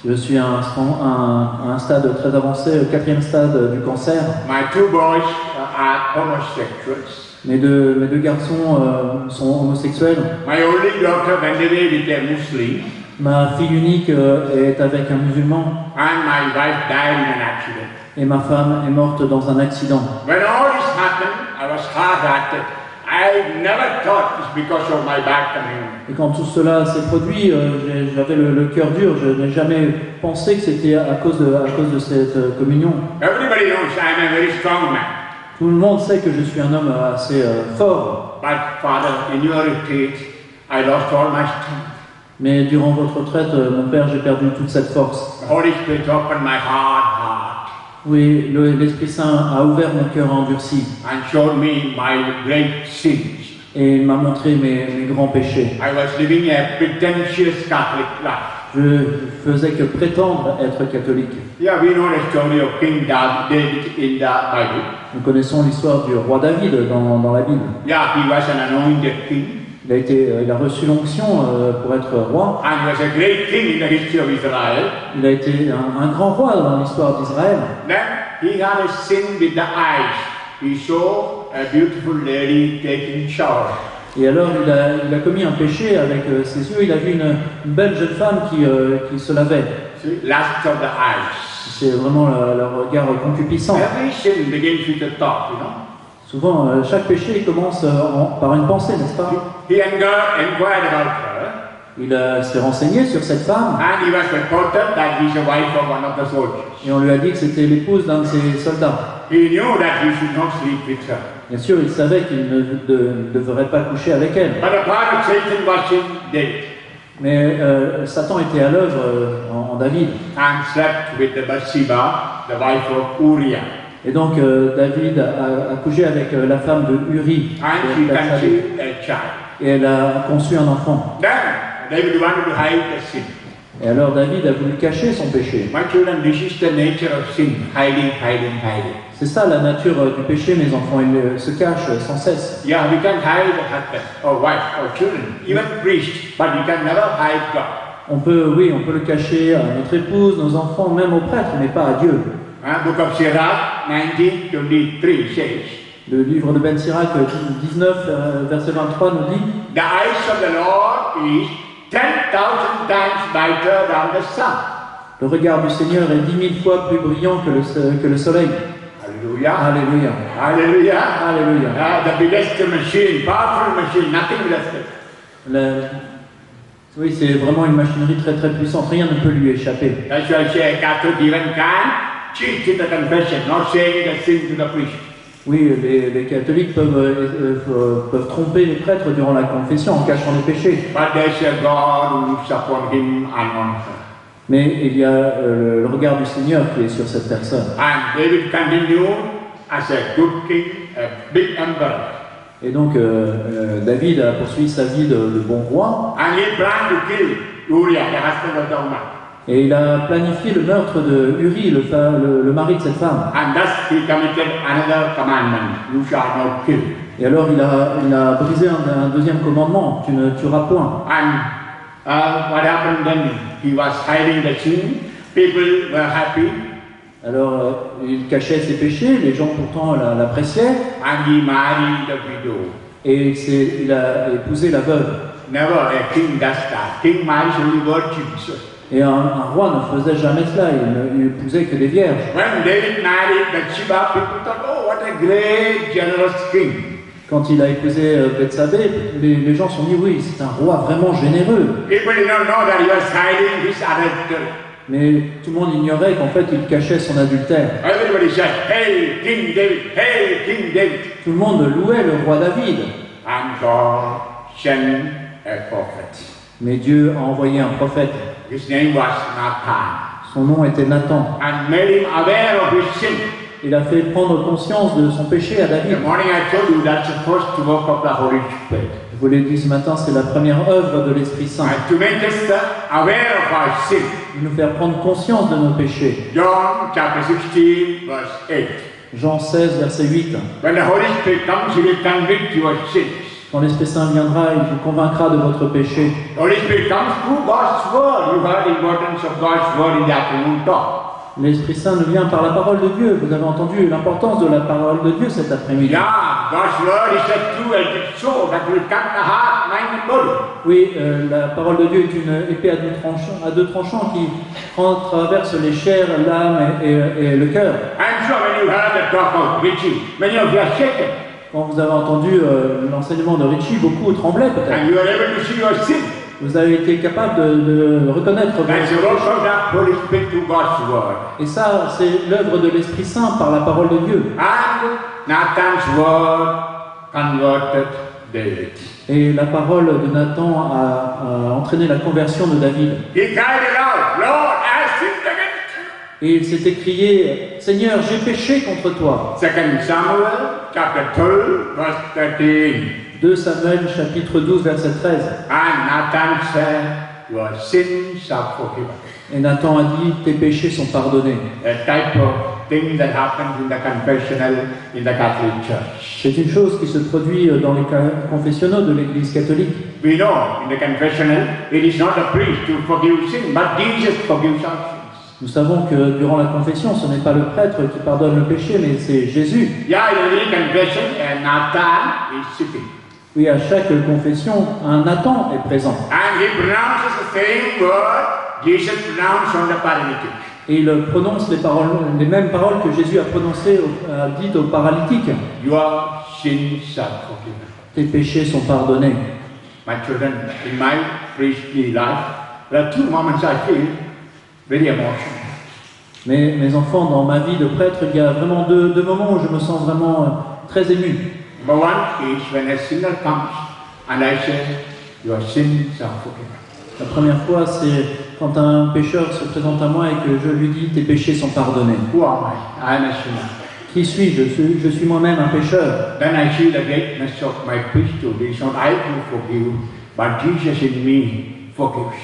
Je suis à un stade très avancé, le 4e stade du cancer. My 2 boys are homosexuals. Mes deux garçons sont homosexuels. My only daughter went away with a Muslim. Ma fille unique est avec un musulman. And my wife died in an accident. Et ma femme est morte dans un accident. When all this happened, I was hard-hearted. I never thought it's because of my bad communion. Et quand tout cela s'est produit, j'avais le cœur dur. Je n'ai jamais pensé que c'était à cause de cette communion. Everybody knows I am a very strong man. Tout le monde sait que je suis un homme assez fort. But Father, in your retreat, I lost all my strength. Mais durant votre retraite, mon père, j'ai perdu toute cette force. The Holy Spirit opened my heart. Oui, l'Esprit Saint a ouvert mon cœur endurci. And showed me my great sins. Et il m'a montré mes grands péchés. I was living a pretentious Catholic life. Je faisais que prétendre être catholique. Yeah, we know the story of King David in the Bible. Nous connaissons l'histoire du roi David dans la Bible. Yeah, he was an anointed king. Il a reçu l'onction pour être roi. And he was a great king in the history of Israel. Il a été un grand roi dans l'histoire d'Israël. Then he had a sin with the eyes. He saw a beautiful lady taking shower. Et alors il a commis un péché avec ses yeux. Il a vu une belle jeune femme qui se lavait. See, lust of the eyes. C'est vraiment le regard concupiscent. Every sin begins with a thought, you know. Souvent, chaque péché commence par une pensée, n'est-ce pas? He inquired about her. Il s'est renseigné sur cette femme. And he was reported that he's the wife of one of the soldiers. Et on lui a dit que c'était l'épouse d'un de ses soldats. He knew that he should not sleep with her. Bien sûr, il savait qu'il ne devrait pas coucher avec elle. But a part of Satan was in David. Mais Satan était à l'œuvre en David. And slept with the Bathsheba, the wife of Uriah. Et donc David a couché avec la femme de Uri. And she conceived a child. Et elle a conçu un enfant. Then David wanted to hide the sin. Et alors David a voulu cacher son péché. My children, this is the nature of sin. Hiding. C'est ça la nature du péché, mes enfants. Il se cache sans cesse. Yeah, we can hide the husband or wife or children, even priest, but we can never hide God. On peut le cacher à notre épouse, nos enfants, même au prêtre, mais pas à Dieu. Book of Sirach 19:23 says, Le livre de Ben Sirach 19, verset 23 nous dit: the eyes of the Lord is 10,000 times brighter than the sun. Le regard du Seigneur est 10 000 fois plus brillant que le soleil. Hallelujah. Alléluia. Hallelujah. Alléluia. The biggest machine, powerful machine, nothing less. Oui, c'est vraiment une machinerie très très puissante, rien ne peut lui échapper. That's why I say Catholic even can cheat in the confession, not saying the sin to the priest. Oui, les catholiques peuvent tromper les prêtres durant la confession en cachant les péchés. But there's a God who looks upon him and on her. Mais il y a le regard du Seigneur qui est sur cette personne. And David continued as a good king, a big emperor. Et donc David a poursuivi sa vie de bon roi. And he planned to kill Uriah, the husband of the woman. Et il a planifié le meurtre de Uri, le mari de cette femme. And thus he committed another commandment, you shall not kill. Et alors il a brisé un deuxième commandement, tu ne tueras point. And what happened then? He was hiding the sin. People were happy. Alors il cachait ses péchés, les gens pourtant l'appréciaient. And he married the widow. Et il a épousé la veuve. Never a king does that. King marries only virgins. Et un roi ne faisait jamais cela, il épousait que des vierges. When David married Bathsheba, people thought, oh, what a great, generous king. Quand il a épousé Bethsabée, les gens se sont dit, oui, c'est un roi vraiment généreux. People did not know that he was hiding his adultery. Mais tout le monde ignorait qu'en fait, il cachait son adultère. Everybody said, hey, King David, hey, King David. Tout le monde louait le roi David. And God sent a prophet. Mais Dieu a envoyé un prophète. His name was Nathan. Son nom était Nathan. And made him aware of his sin. Il a fait prendre conscience de son péché à David. The morning I told you that's the first work of the Holy Spirit. Je vous l'ai dit ce matin, c'est la première œuvre de l'Esprit Saint. And to make us aware of our sin. De nous faire prendre conscience de nos péchés. John chapter 16 verse 8. Jean 16, verset 8. When the Holy Spirit comes, he will convict your sins. Quand l'Esprit Saint viendra, il vous convaincra de votre péché. The Holy Spirit comes through God's word. You heard the importance of God's word in the afternoon talk. L'Esprit Saint nous vient par la parole de Dieu. Vous avez entendu l'importance de la parole de Dieu cet après-midi. Yeah, God's word is a two-edged sword that will cut the heart, mind and body. Oui, la parole de Dieu est une épée à deux tranchants qui traverse les chairs, l'âme et le cœur. I'm sure when you heard the talk of Richie, many of you are shaken. Quand vous avez entendu l'enseignement de Richie, beaucoup tremblaient And peut-être. you are able to see your sin. Vous avez été capable de reconnaître votre That's the péché. work of the Holy Spirit through God's word. Et ça, c'est l'œuvre de l'Esprit Saint par la parole de Dieu. And Nathan's word converted David. Et la parole de Nathan a entraîné la conversion de David. He cried aloud, Lord, I have sinned against you. Et il s'est écrié, Seigneur, j'ai péché contre toi. 2 Samuel chapter 12 verse 13. 2 Samuel chapitre 12 verset 13. And Nathan said, your sins are forgiven. Et Nathan a dit, tes péchés sont pardonnés. A type of thing that happens in the confessional in the Catholic Church. C'est une chose qui se produit dans les confessionnaux de l'Église catholique. We know in the confessional, it is not a priest to forgive sin, but Jesus forgives our sins. Nous savons que durant la confession, ce n'est pas le prêtre qui pardonne le péché, mais c'est Jésus. Yeah, in the confession, and Nathan is sitting. Oui, à chaque confession, un Nathan est présent. And he pronounces the same word Jesus pronounced on the paralytic. Et il prononce les mêmes paroles que Jésus a prononcées, dites aux paralytiques. Your sins are forgiven. Tes péchés sont pardonnés. My children, in my priestly life, there are two moments I feel very emotional. Mais mes enfants, dans ma vie de prêtre, il y a vraiment deux moments où je me sens vraiment très ému. Number one is when a sinner comes and I say, your sins are forgiven. La première fois, c'est quand un pécheur se présente à moi et que je lui dis, tes péchés sont pardonnés. Who am I? I am a sinner. Qui suis-je? Je suis moi-même un pécheur. Then I see the greatness of my priesthood. It's not I who forgive, but Jesus in me forgives.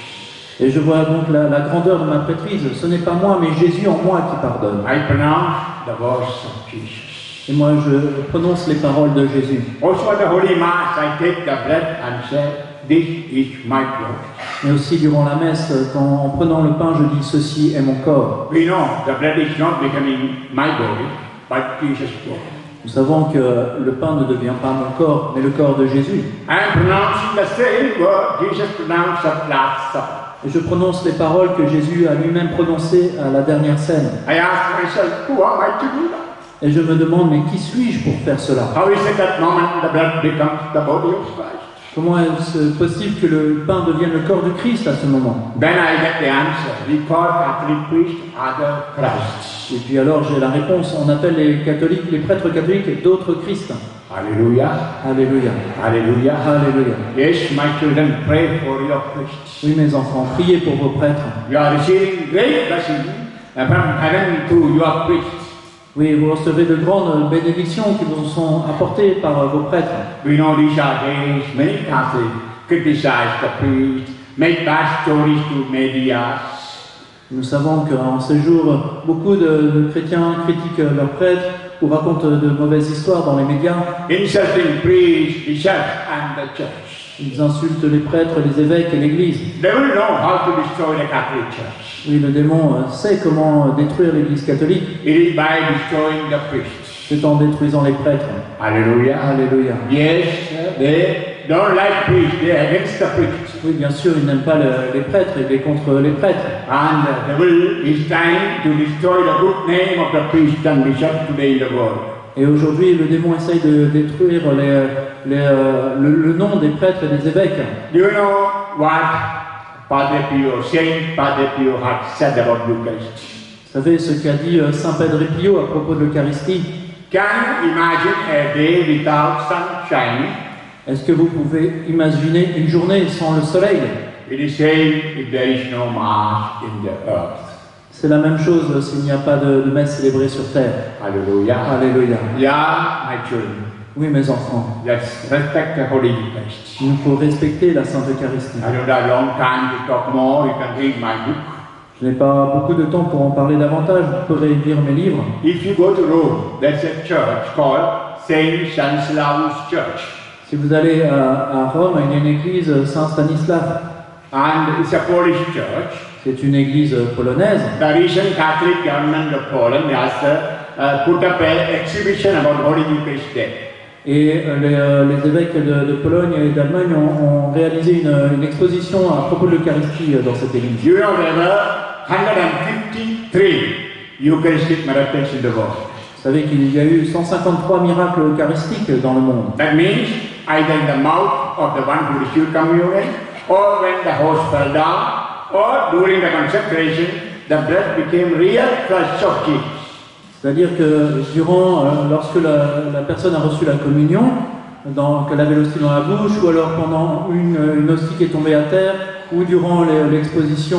Et je vois donc la grandeur de ma prêtrise. Ce n'est pas moi, mais Jésus en moi qui pardonne. I pronounce the words of Jesus. Et moi, je prononce les paroles de Jésus. Also at the Holy Mass, I take the bread and say, this is my blood. Mais aussi durant la messe, en prenant le pain, je dis, ceci est mon corps. We know the bread is not becoming my body, but Jesus' body. Nous savons que le pain ne devient pas mon corps, mais le corps de Jésus. I am pronouncing the same word Jesus pronounced at Last Supper. Et je prononce les paroles que Jésus a lui-même prononcées à la dernière scène. I ask myself, who am I to do that? Et je me demande, mais qui suis-je pour faire cela? How is it that moment the bread becomes the body of Christ? Comment est-ce possible que le pain devienne le corps de Christ à ce moment? Then I get the answer. We call Catholic priests other Christs. Et puis alors j'ai la réponse, on appelle les catholiques, les prêtres catholiques d'autres Christ. Hallelujah. Alléluia. Hallelujah. Alléluia. Yes, my children, pray for your priests. Oui mes enfants, priez pour vos prêtres. You are receiving great blessing from heaven through your priests. Oui, vous recevez de grandes bénédictions qui vous sont apportées par vos prêtres. We know these are days many Catholics criticize the priest, make bad stories to media. Nous savons qu'en ces jours, beaucoup de chrétiens critiquent leurs prêtres ou racontent de mauvaises histoires dans les médias. Insulting priests, bishops and the church. Ils insultent les prêtres, les évêques et l'Église. They will know how to destroy the Catholic Church. Oui, le démon sait comment détruire l'Église catholique. It is by destroying the priests. C'est en détruisant les prêtres. Hallelujah. Alléluia. Yes, they don't like priests, they are against the priests. Oui, bien sûr, ils n'aiment pas les prêtres, il est contre les prêtres. And the devil is trying to destroy the good name of the priest and bishop today in the world. Et aujourd'hui, le démon essaye de détruire le nom des prêtres et des évêques. Do you know what Padre Pio, Saint Padre Pio had said about Eucharist? Vous savez ce qu'a dit Saint Padre Pio à propos de l'Eucharistie? Can you imagine a day without sunshine? Est-ce que vous pouvez imaginer une journée sans le soleil? It is same if there is no mass in the earth. C'est la même chose s'il n'y a pas de messe célébrée sur terre. Hallelujah. Alléluia. Yeah, my children. Oui, mes enfants, Let's respect the Holy Eucharist. il nous faut respecter la Sainte Eucharistie. I don't have long time to talk more. You can read my book. Je n'ai pas beaucoup de temps pour en parler davantage, vous pourrez lire mes livres. If you go to Rome, there's a church called Saint Stanislaus Church. Si vous allez à Rome, il y a une église Saint-Stanislas. And it's a Polish church. C'est une église polonaise. The recent Catholic government of Poland has put up an exhibition about Holy Eucharist Day. Et les évêques de Pologne et d'Allemagne ont réalisé une exposition à propos de l'Eucharistie dans cette église. You know, there were 153 Eucharistic miracles in the world. Vous savez qu'il y a eu 153 miracles eucharistiques dans le monde. That means either in the mouth of the one who received communion, or when the host fell down, or during the consecration, the bread became real flesh of Jesus. C'est-à-dire que lorsque la personne a reçu la communion, qu'elle avait l'hostie dans la bouche, ou alors pendant une hostie qui est tombée à terre, ou durant l'exposition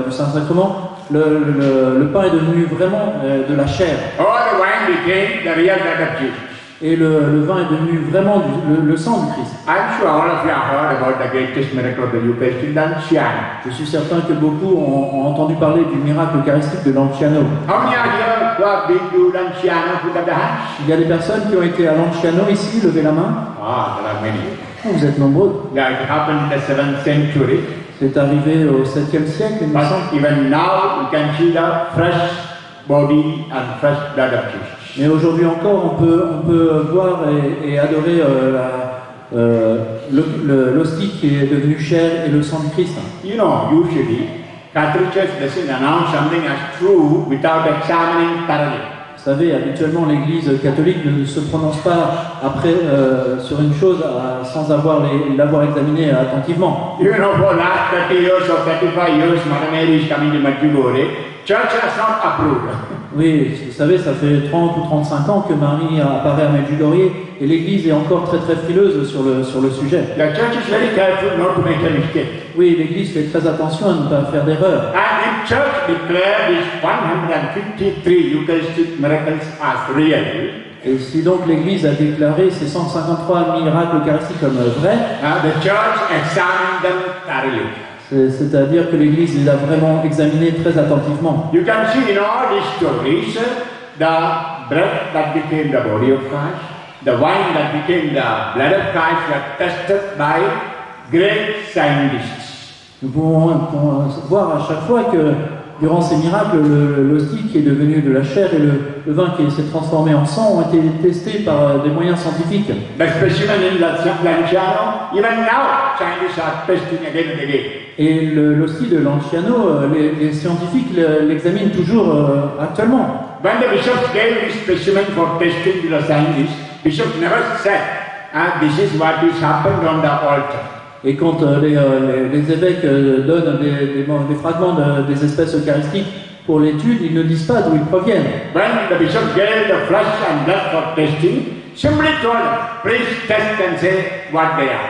du Saint-Sacrement, le pain est devenu vraiment de la chair. Or the wine became the real blood of Jesus. Et le vin est devenu vraiment le sang du Christ. I'm sure all of you have heard about the greatest miracle of the Eucharist in Lanciano. Je suis certain que beaucoup ont entendu parler du miracle eucharistique de Lanciano. How many are here who have been to Lanciano? Put up the hands. Il y a des personnes qui ont été à Lanciano ici, levez la main. Ah, there are many. Vous êtes nombreux. Yeah, it happened in the 7th century. C'est arrivé au 7e siècle, il me semble. But even now, you can see the fresh body and fresh blood of Jesus. Mais aujourd'hui encore, on peut voir et adorer l'hostie qui est devenue chair et le sang du Christ. You know, usually, Catholic Church doesn't announce something as true without examining thoroughly. Vous savez, habituellement, l'Église catholique ne se prononce pas après sur une chose sans l'avoir examinée attentivement. You know, for last 30 years or 35 years, Mother Mary is coming to Medjugorje. Church has not approved. Oui, vous savez, ça fait 30 ou 35 ans que Marie apparaît à Medjugorje et l'Église est encore très très frileuse sur le sujet. The church is very careful not to make a mistake. Oui, l'Église fait très attention à ne pas faire d'erreur. And if church declared these 153 Eucharistic miracles as real, Et si donc l'Église a déclaré ces 153 miracles eucharistiques comme vrais, the church examined them thoroughly. c'est-à-dire que l'Église les a vraiment examinés très attentivement. You can see in all these stories, the bread that became the body of Christ, the wine that became the blood of Christ were tested by great scientists. Nous pouvons voir à chaque fois que durant ces miracles, l'hostie qui est devenue de la chair et le vin qui s'est transformé en sang ont été testés par des moyens scientifiques. The specimen in Lanciano, even now, scientists are testing again and again. Et l'hostie de Lanciano, les scientifiques l'examinent toujours actuellement. when the bishops gave this specimen for testing to the scientists, bishop never said, this is what is happened on the altar. Et quand les évêques donnent des fragments des espèces eucharistiques pour l'étude, ils ne disent pas d'où ils proviennent. When the bishop gave the flesh and blood for testing, simply told them, please test and say what they are.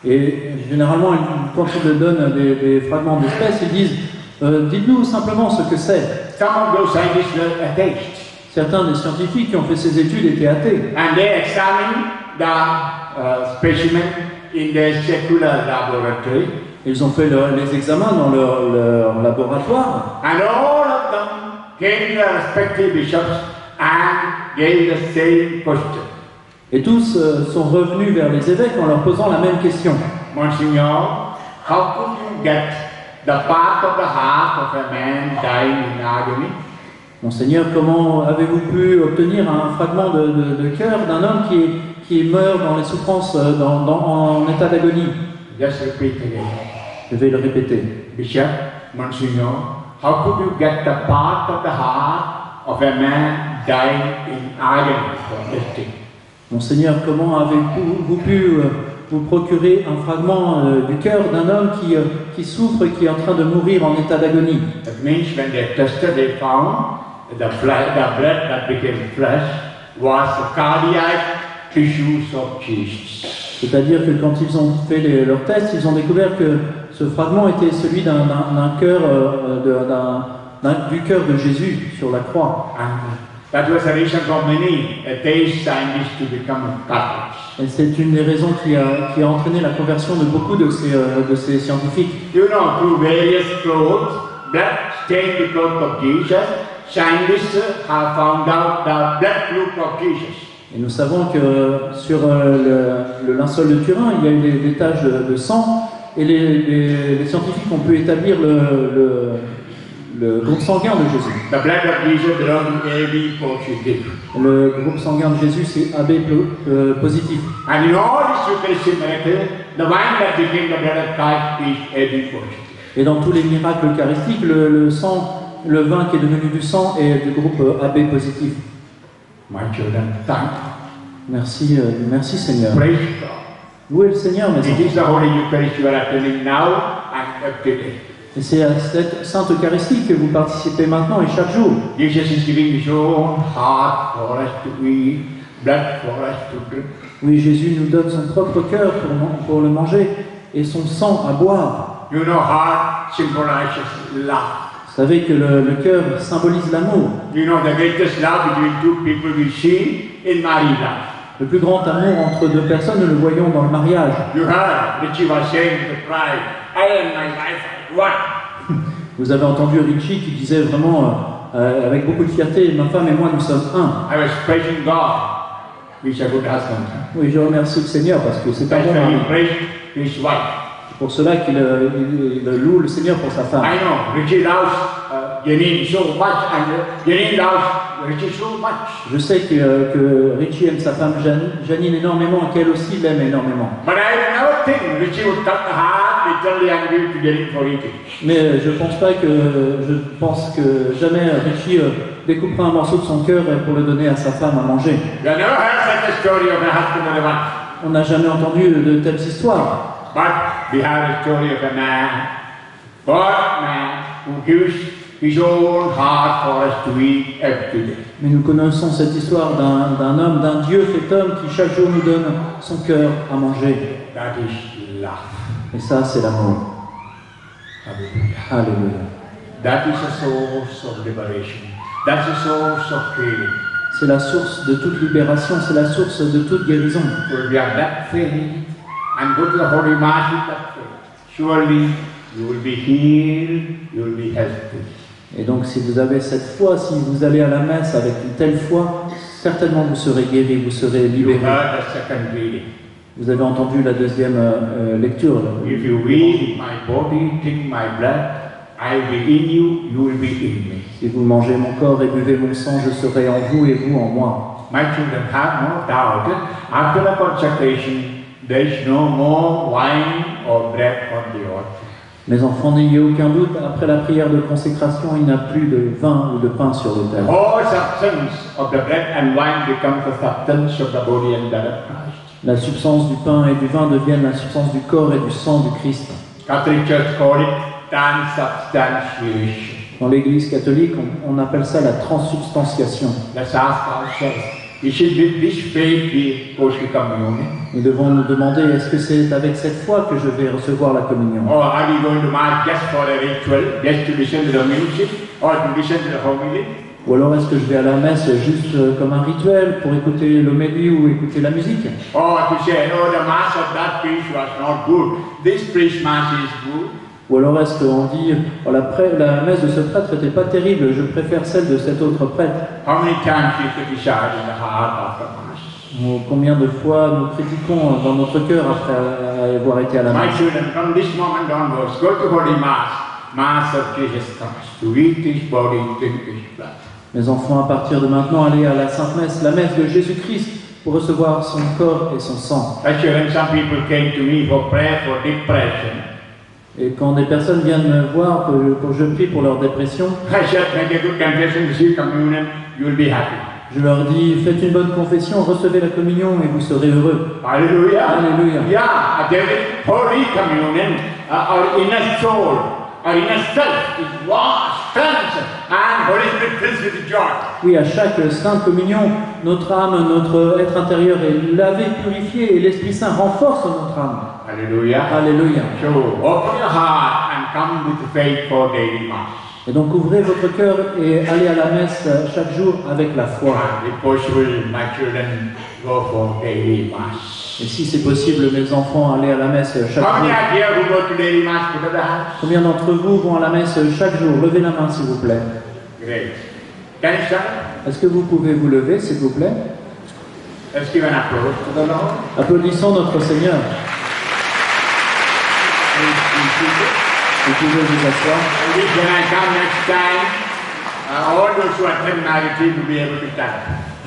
Et généralement, quand ils donnent des fragments d'espèces, ils disent dites-nous simplement ce que c'est. Some of those scientists were atheists. Certains des scientifiques qui ont fait ces études étaient athées. And they examined the specimen in their secular laboratory. Ils ont fait les examens dans leur laboratoire. And all of them came to the respective bishops and gave the same question. Et tous sont revenus vers les évêques en leur posant la même question. Monsignor, how could you get the part of the heart of a man dying in agony? Monseigneur, comment avez-vous pu obtenir un fragment de cœur d'un homme qui meurt dans les souffrances, en état d'agonie? Just repeat again. Je vais le répéter. Bishop, Monsignor, how could you get the part of the heart of a man dying in agony for testing? Monseigneur, comment avez-vous pu vous procurer un fragment du cœur d'un homme qui souffre et qui est en train de mourir en état d'agonie? That means when they tested, they found the blood that became flesh was the cardiac tissues of Jesus. C'est-à-dire que quand ils ont fait leurs tests, ils ont découvert que ce fragment était celui d'un cœur, du cœur de Jésus sur la croix. And that was the reason for many atheist scientists to become Catholics. Et c'est une des raisons qui a entraîné la conversion de beaucoup de ces scientifiques. You know, through various clothes, blood stained the clothes of Jesus, scientists have found out the blood group of Jesus. Et nous savons que sur le linceul de Turin, il y a eu des taches de sang, et les scientifiques ont pu établir le groupe sanguin de Jésus. The blood of Jesus belongs to AB positive. Le groupe sanguin de Jésus, c'est AB positif. And in all these Eucharistic miracles, the wine that became the blood of Christ is AB positive. Et dans tous les miracles eucharistiques, le vin qui est devenu du sang est du groupe AB positif. My children, thank Merci, merci Seigneur. you. Praise God. Louez le Seigneur, mes It enfants. is the Holy Eucharist you are attending now and every day. Et c'est à cette Sainte Eucharistie que vous participez maintenant et chaque jour. Jesus is giving his own heart for us to eat, blood for us to drink. Oui, Jésus nous donne son propre cœur pour le manger et son sang à boire. You know, heart symbolizes love. Vous savez que le cœur symbolise l'amour. You know, the greatest love between two people we see in married life. Le plus grand amour entre deux personnes, nous le voyons dans le mariage. You heard Richie was saying to the bride, I and my wife are one. Vous avez entendu Richie qui disait vraiment avec beaucoup de fierté, ma femme et moi nous sommes un. I was praising God. He's a good husband. Oui, je remercie le Seigneur parce que c'est un That's bon why mari. he praised his wife. C'est pour cela qu'il loue le Seigneur pour sa femme. I know Richie loves Janine so much, and Janine loves Richie so much. Je sais que Richie aime sa femme Janine énormément et qu'elle aussi l'aime énormément. But I never think Richie would cut the heart literally and give it to Janine for eating. Mais je pense que jamais Richie découpera un morceau de son cœur pour le donner à sa femme à manger. You have never heard such a story of a husband and a wife. On n'a jamais entendu de telles histoires. But we have a story of a man, God man, who gives his own heart for us to eat every day. Mais nous connaissons cette histoire d'un homme, d'un Dieu fait homme qui chaque jour nous donne son cœur à manger. That is love. Et ça, c'est l'amour. Hallelujah. Alléluia. That is a source of liberation. That's a source of healing. C'est la source de toute libération, c'est la source de toute guérison. So if you have that faith and go to the Holy Mass with that faith, surely you will be healed, you will be healthy. Et donc, si vous avez cette foi, si vous allez à la messe avec une telle foi, certainement vous serez guéri, vous serez You libéré. heard the second reading. Vous avez entendu la deuxième lecture. Là. If you eat my body, drink my blood, I will be in you, you will be in me. Si vous mangez mon corps et buvez mon sang, je serai en vous et vous en moi. My children, have no doubt that after the consecration, there is no more wine or bread on the altar. Mes enfants, n'ayez aucun doute, après la prière de consécration, il n'y a plus de vin ou de pain sur l'autel. All substance of the bread and wine becomes the substance of the body and blood of Christ. La substance du pain et du vin deviennent la substance du corps et du sang du Christ. Catholic Church call it transubstantiation. Dans l'Église catholique, on appelle ça la transsubstantiation. Let's ask ourselves, is it with this faith we go to communion? Nous devons nous demander, est-ce que c'est avec cette foi que je vais recevoir la communion? Or are we going to mass just for a ritual, just to listen to the music, or to listen to the homily? Ou alors est-ce que je vais à la messe juste comme un rituel pour écouter l'homélie ou écouter la musique? Or to say, no, the mass of that priest was not good, this priest mass is good? Ou alors est-ce qu'on dit, oh, la messe de ce prêtre n'était pas terrible, je préfère celle de cet autre prêtre? How many times we criticize in the heart after mass? Ou combien de fois nous critiquons dans notre cœur après avoir été à la My messe? children, from this moment onwards, go to Holy Mass, Mass of Jesus Christ, to eat His body, drink His blood. Mes enfants, à partir de maintenant, allez à la Sainte Messe, la messe de Jésus-Christ, pour recevoir son corps et son sang. My children, some people came to me for prayer for depression. Et quand des personnes viennent me voir pour que je prie pour leur dépression, I said, make a good confession, receive communion, you will be happy. je leur dis, faites une bonne confession, recevez la communion et vous serez heureux. Hallelujah. Alléluia. Yeah, there is Holy Communion, our inner soul, our inner self is washed, cleansed, and Holy Spirit fills with joy. Oui, à chaque Sainte Communion, notre âme, notre être intérieur est lavé, purifié, et l'Esprit Saint renforce notre âme. Hallelujah. Alléluia. So, open your heart and come with faith for daily mass. Et donc ouvrez votre cœur et allez à la messe chaque jour avec la foi. And if possible, my children go for daily mass. Et si c'est possible, mes enfants, allez à la messe chaque How many jour. are here who go to daily mass? Put up the hands. Combien d'entre vous vont à la messe chaque jour? Levez la main, s'il vous plaît. Great. Can you stand? Est-ce que vous pouvez vous lever, s'il vous plaît? Let's give an applause to the Lord. Applaudissons notre Seigneur. Vous pouvez vous asseoir. Maybe when I come next time, all those who attend my retreat will be able to stand.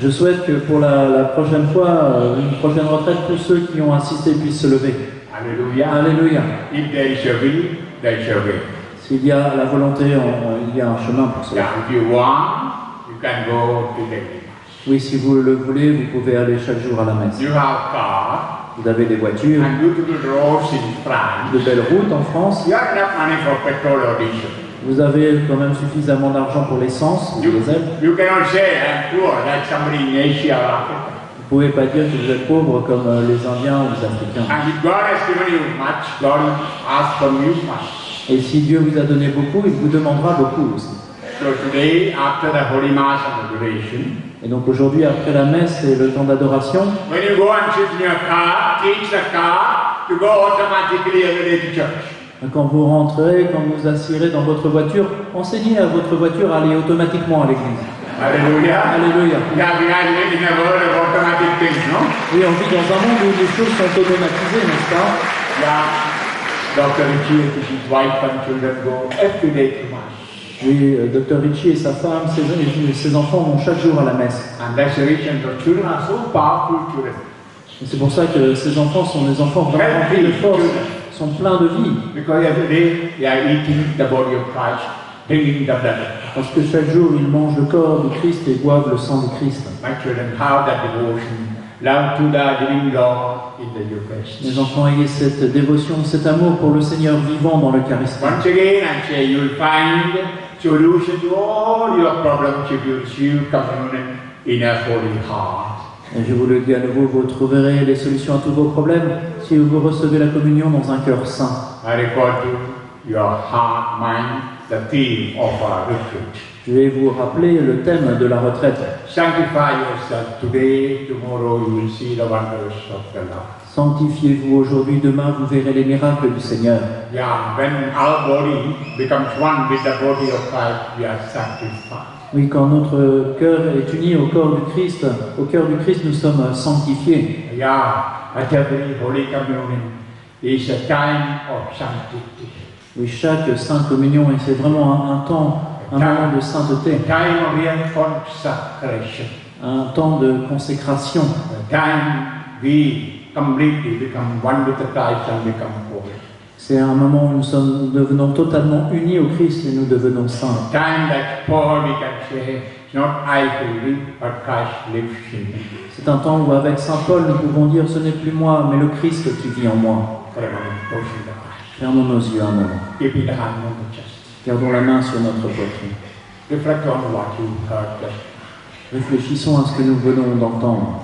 Je souhaite que pour la prochaine fois, une prochaine retraite, tous ceux qui ont assisté puissent se lever. Hallelujah. Alléluia. If there is a will, there is a way. S'il y a la volonté, il y a un chemin pour cela. Yeah, if you want, you can go to daily mass. Oui, si vous le voulez, vous pouvez aller chaque jour à la messe. You have car Vous avez des voitures, and beautiful roads in France. de belles routes en France. You have enough money for petrol or diesel. Vous avez quand même suffisamment d'argent pour l'essence, le diesel. You cannot say I'm poor like somebody in Asia or Africa. Vous ne pouvez pas dire que vous êtes pauvre comme les Indiens ou les Africains. And if God has given you much, God will ask from you much. Et si Dieu vous a donné beaucoup, il vous demandera beaucoup aussi. So today, after the Holy Mass and adoration, Et donc aujourd'hui, après la messe et le temps d'adoration, when you go and sit in your car, teach the car to go automatically every day to church. quand vous rentrez, quand vous assirez dans votre voiture, enseignez à votre voiture à aller automatiquement à l'église. Hallelujah. Alléluia. Yeah, we are living in a world of automatic things, no? Oui, on vit dans un monde où les choses sont automatisées, n'est-ce pas? Yeah. Dr. Richie and his wife and children go every day to Mass. Oui, Dr. Richie et sa femme, ses enfants vont chaque jour à la messe. And that's the reason the children are so powerful children. Et c'est pour ça que ces enfants sont des enfants vraiment remplis de force, sont pleins de vie. Because every day they are eating the body of Christ, drinking the blood. Parce que chaque jour, ils mangent le corps du Christ et boivent le sang du Christ. My children have that devotion, love to the living God in the Eucharist. Les enfants, ayez cette dévotion, cet amour pour le Seigneur vivant dans l'Eucharistie. Once again, I say you'll find solution to all your problems if you receive communion in a holy heart. Et je vous le dis à nouveau, vous trouverez les solutions à tous vos problèmes si vous recevez la communion dans un cœur saint. I record to your heart, mind, the theme of our retreat. Je vais vous rappeler le thème de la retraite. Sanctify yourself today, tomorrow you will see the wonders of the Lord. Sanctifiez-vous aujourd'hui, demain vous verrez les miracles du Seigneur. Yeah, when our body becomes one with the body of Christ, we are sanctified. Oui, quand notre cœur est uni au corps du Christ, nous sommes sanctifiés. Yeah, at every Holy Communion is a time of sanctity. Oui, chaque Sainte Communion, et c'est vraiment un temps, un moment de sainteté, A time of real consecration. un temps de consécration, A time we completely become one with the Christ and become holy. C'est un moment où nous devenons totalement unis au Christ et nous devenons saints. Time that Paul, we can say, it's not I who live, but Christ lives in me. C'est un temps où avec Saint Paul nous pouvons dire ce n'est plus moi mais le Christ qui vit en moi. For a moment, closing the eyes. Fermons nos yeux un moment. Keeping the hand on the chest. Gardons la main sur notre poitrine. Reflect on what you heard just now. Réfléchissons à ce que nous venons d'entendre.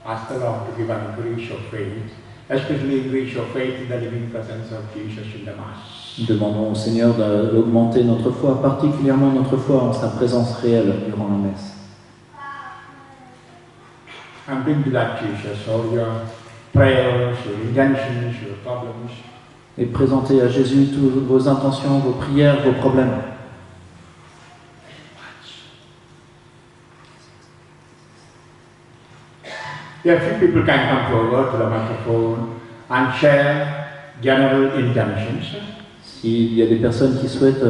Ask the Lord to give an increase of faith, especially increase of faith in the living presence of Jesus in the Mass. Nous demandons au Seigneur d'augmenter notre foi, particulièrement notre foi en sa présence réelle durant la messe. And bring to that Jesus all your prayers, your intentions, your problems. Et présentez à Jésus toutes vos intentions, vos prières, vos problèmes. Yeah, few people can come forward to the microphone and share general intentions. S'il y a des personnes qui souhaitent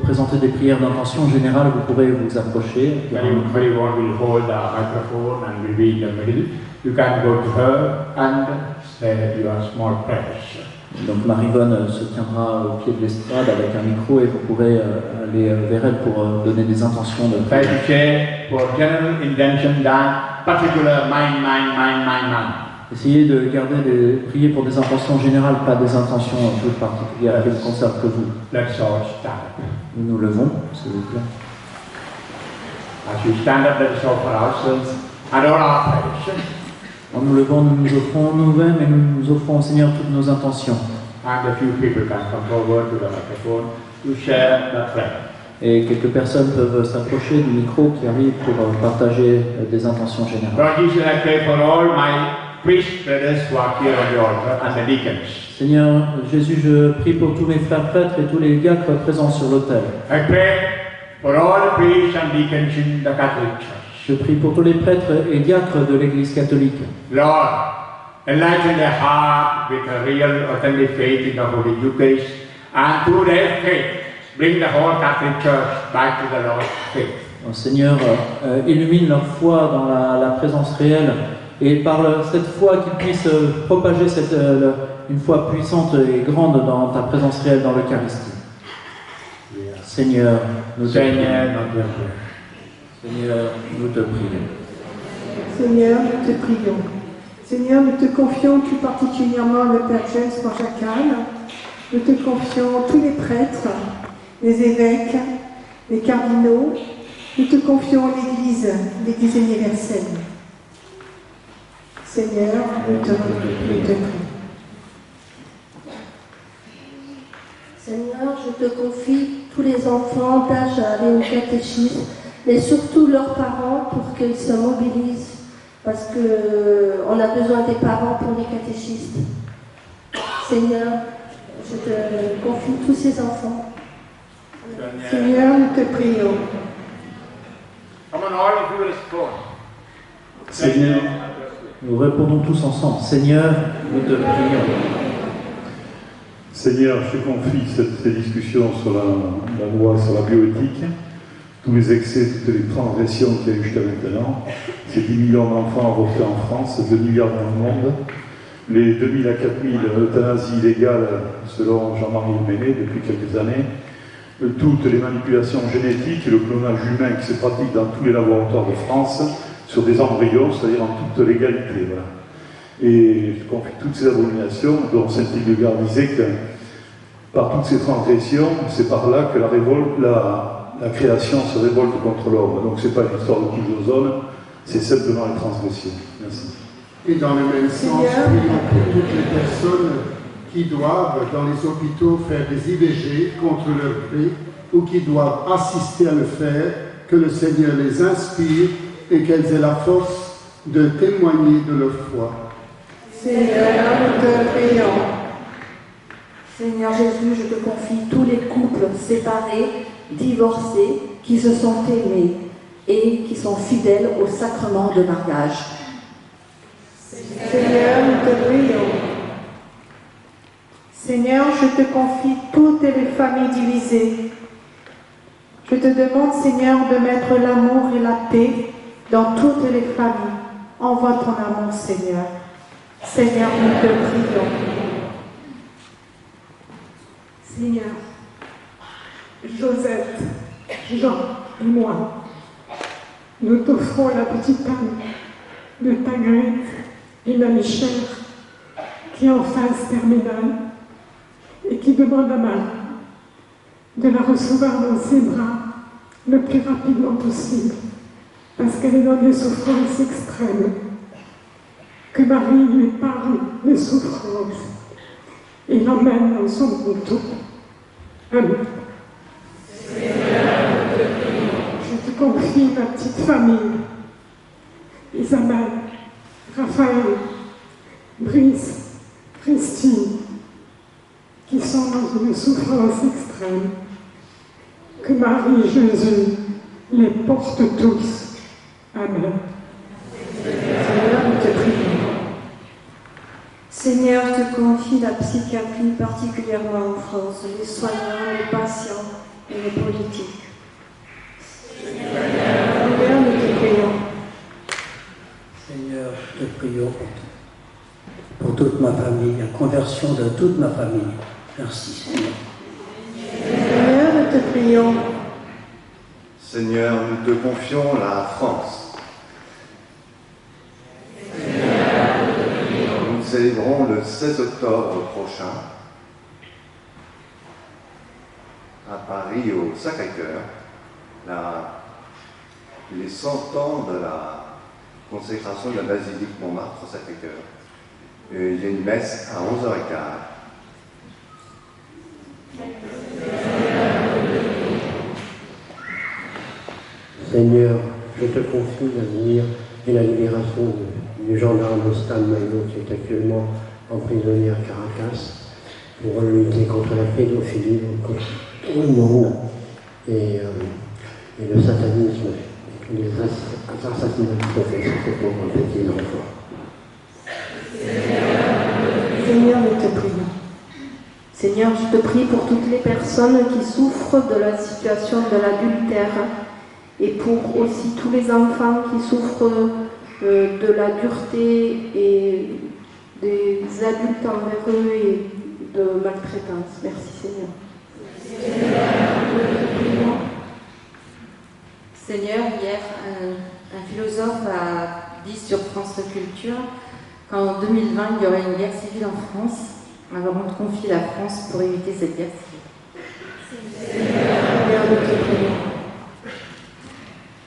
présenter des prières d'intention générale, vous pourrez vous approcher. Everyone will hold the microphone and will be in the middle. You can go to her and say your small prayers. Donc Marie-Vonne se tiendra au pied de l'estrade avec un micro et vous pourrez aller vers elle pour donner des intentions de Try prière. to say for general intention that particular mind. Essayez de prier pour des intentions générales, pas des intentions toutes particulières qui ne concernent que vous. Let's all stand. Nous nous levons, s'il vous plaît. As we stand up, let us offer ourselves and all our prayers. En nous levant, nous nous offrons nous-mêmes et nous nous offrons au Seigneur toutes nos intentions. And a few people can come forward to the microphone to share the prayer. Et quelques personnes peuvent s'approcher du micro qui arrive pour partager des intentions générales. Lord Jesus, I pray for all my priest brothers who are here on the altar and the deacons. Seigneur Jésus, je prie pour tous mes frères prêtres et tous les diacres présents sur l'autel. I pray for all the priests and deacons in the Catholic Church. Je prie pour tous les prêtres et diacres de l'Église catholique. Lord, enlighten their heart with a real, authentic faith in the Holy Eucharist, and through their faith, bring the whole Catholic Church back to the Lord's faith. Seigneur, illumine leur foi dans la présence réelle et par cette foi qu'ils puissent propager une foi puissante et grande dans ta présence réelle dans l'Eucharistie. Seigneur, nous te prions. Seigneur, nous te prions. Seigneur, nous te prions. Seigneur, nous te confions tout particulièrement le Père James Panjacan. Nous te confions tous les prêtres, les évêques, les cardinaux. Nous te confions l'Église universelle. Seigneur, nous te prions. Seigneur, je te confie tous les enfants d'âge à aller au catéchisme, mais surtout leurs parents pour qu'ils se mobilisent, parce qu'on a besoin des parents pour les catéchistes. Seigneur, je te confie tous ces enfants. Seigneur, nous te prions. Come on, all of you respond. Seigneur, nous répondons tous ensemble. Seigneur, nous te prions. Seigneur, je confie ces discussions sur la loi sur la bioéthique, tous les excès, toutes les transgressions qu'il y a eu jusqu'à maintenant, ces 10 millions d'enfants avortés en France, 2 milliards dans le monde, les 2000 à 4000 euthanasies illégales selon Jean-Marie Ménet depuis quelques années, toutes les manipulations génétiques et le clonage humain qui se pratique dans tous les laboratoires de France sur des embryons, c'est-à-dire en toute légalité. Voilà. Et je confie toutes ces abominations, dont Saint-Hildegard disait que par toutes ces transgressions, c'est par là que la création se révolte contre l'homme. Donc ce n'est pas une histoire de couche d'ozone, c'est simplement une transgression. Merci. Et dans le même sens, prions pour toutes les personnes qui doivent, dans les hôpitaux, faire des IVG contre leur gré ou qui doivent assister à le faire, que le Seigneur les inspire et qu'elles aient la force de témoigner de leur foi. Seigneur, nous te prions. Seigneur Jésus, je te confie tous les couples séparés, divorcés, qui se sont aimés et qui sont fidèles au sacrement de mariage. Seigneur, nous te prions. Seigneur, je te confie toutes les familles divisées. Je te demande, Seigneur, de mettre l'amour et la paix dans toutes les familles. Envoie ton amour, Seigneur. Seigneur, nous te prions. Seigneur, Josette, Jean et moi, nous t'offrons la petite âme de ta Grete et la Michel, qui est en phase terminale et qui demande à Marie de la recevoir dans ses bras le plus rapidement possible, parce qu'elle est dans des souffrances extrêmes. Que Marie lui parle des souffrances et l'emmène dans son manteau. Amen. Je te confie ma petite famille, Isabelle, Raphaël, Brice, Christine, qui sont dans une souffrance extrême. Que Marie et Jésus les portent tous. Amen. Seigneur, nous te prions. Seigneur, je te confie la psychiatrie, particulièrement en France, les soignants, les patients et les politiques. Seigneur, nous te prions. Seigneur, je te prions pour toute ma famille, la conversion de toute ma famille. Merci, Seigneur. Seigneur, nous te prions. Seigneur, nous te confions la France. Nous célébrons le 16 octobre prochain à Paris, au Sacré-Cœur, les 100 ans de la consécration de la basilique Montmartre au Sacré-Cœur. Il y a une messe à 11h15. Seigneur, je te confie l'avenir et la libération du gendarme Stan Maillot qui est actuellement emprisonné à Caracas pour lutter contre la pédophilie contre tout le monde et le satanisme et tous les assassinats qui sont faits sur ces pauvres petits enfants. Seigneur, nous te prions. Seigneur, je te prie pour toutes les personnes qui souffrent de la situation de l'adultère et pour aussi tous les enfants qui souffrent de la dureté et des adultes envers eux et de maltraitance. Merci Seigneur. Seigneur, hier, un philosophe a dit sur France Culture qu'en 2020, il y aurait une guerre civile en France. Alors on te confie la France pour éviter cette guerre civile. Seigneur, nous te prions.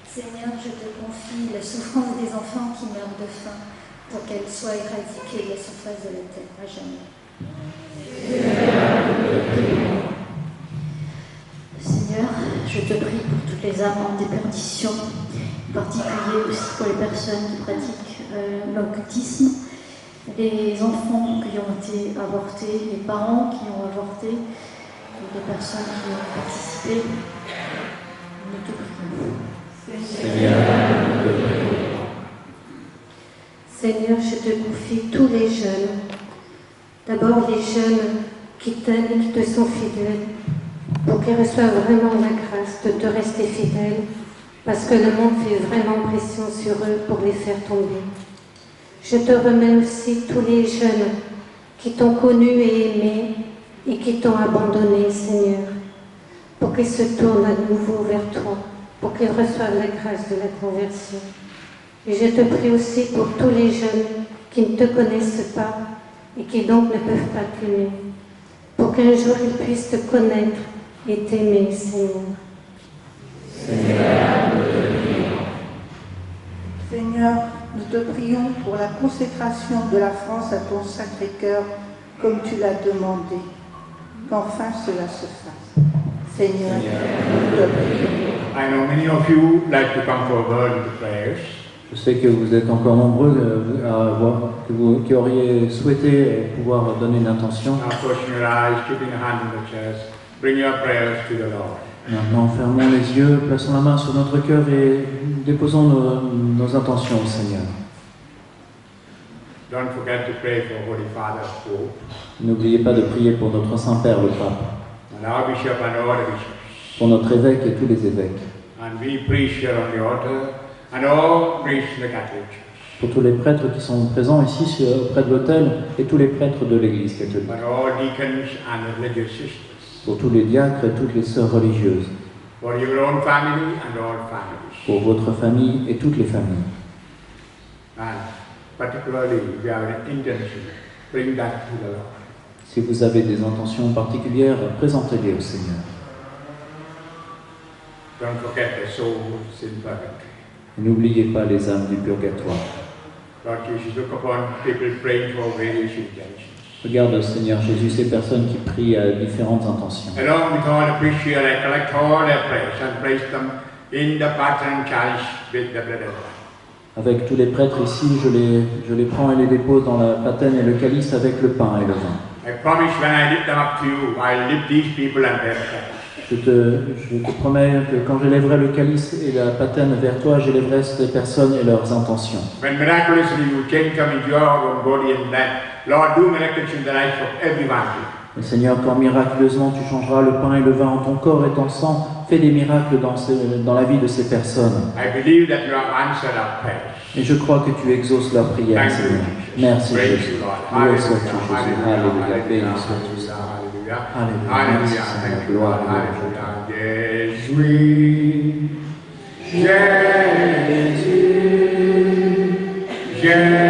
Seigneur, je te confie la souffrance des enfants qui meurent de faim pour qu'elle soit éradiquée de la surface de la terre à jamais. Seigneur, je te prie pour toutes les âmes en déperdition, en particulier aussi pour les personnes qui pratiquent l'occultisme, les enfants qui ont été avortés, les parents qui ont avorté, les personnes qui ont participé. Nous te prions. Seigneur, je te confie tous les jeunes. D'abord les jeunes qui t'aiment et qui te sont fidèles, pour qu'ils reçoivent vraiment la grâce de te rester fidèles, parce que le monde fait vraiment pression sur eux pour les faire tomber. Je te remets aussi tous les jeunes qui t'ont connu et aimé et qui t'ont abandonné, Seigneur, pour qu'ils se tournent à nouveau vers toi, pour qu'ils reçoivent la grâce de la conversion. Et je te prie aussi pour tous les jeunes qui ne te connaissent pas et qui donc ne peuvent pas t'aimer, pour qu'un jour ils puissent te connaître et t'aimer, Seigneur. Seigneur, nous te prions pour la consécration de la France à ton Sacré-Cœur, comme tu l'as demandé. Qu'enfin cela se fasse. Seigneur, nous te prions. I know many of you like to come forward with the prayers. Je sais que vous êtes encore nombreux qui auriez souhaité pouvoir donner une intention. Now closing your eyes, keeping your hand on the chest, bring your prayers to the Lord. Maintenant, fermons les yeux, plaçons la main sur notre cœur et déposons nos intentions au Seigneur. Don't forget to pray for Holy Father Pope. N'oubliez pas de prier pour notre Saint-Père, le Pape, And our bishop and all the bishops. pour notre évêque et tous les évêques. And we preach here on the altar, and all preach in the Catholic Church. pour tous les prêtres qui sont présents ici auprès de l'autel et tous les prêtres de l'Église catholique, for all deacons and religious sisters, pour tous les diacres et toutes les sœurs religieuses, for your own family and all families. pour votre famille et toutes les familles. And particularly, if you have an intention, bring that to the Lord. Si vous avez des intentions particulières, présentez-les au Seigneur. Don't forget the souls in purgatory. Et n'oubliez pas les âmes du purgatoire. Lord Jesus, look upon people praying for various intentions. Regarde, Seigneur Jésus, ces personnes qui prient à différentes intentions. Along with all the priests here, I collect all their prayers and place them in the pattern chalice with the blood of God. Avec tous les prêtres ici, je les prends et les dépose dans la patène et le calice avec le pain et le vin. I promise when I lift them up to you, I'll lift these people and their prayers. Je te promets que quand j'élèverai le calice et la patène vers toi, j'élèverai ces personnes et leurs intentions. When miraculously you change them into your own body and blood, Lord, do miracles in the life of everyone here. Et Seigneur, quand miraculeusement tu changeras le pain et le vin en ton corps et ton sang, fais des miracles dans la vie de ces personnes. I believe that you have answered our prayers. Et je crois que tu exauces leurs prières, Seigneur. Merci Jésus. Loué sois-tu, Jésus. Alléluia. Béni sois-tu, Seigneur. Alléluia. Merci, Seigneur. Gloire à Dieu. Jésus, Jésus, Jésus,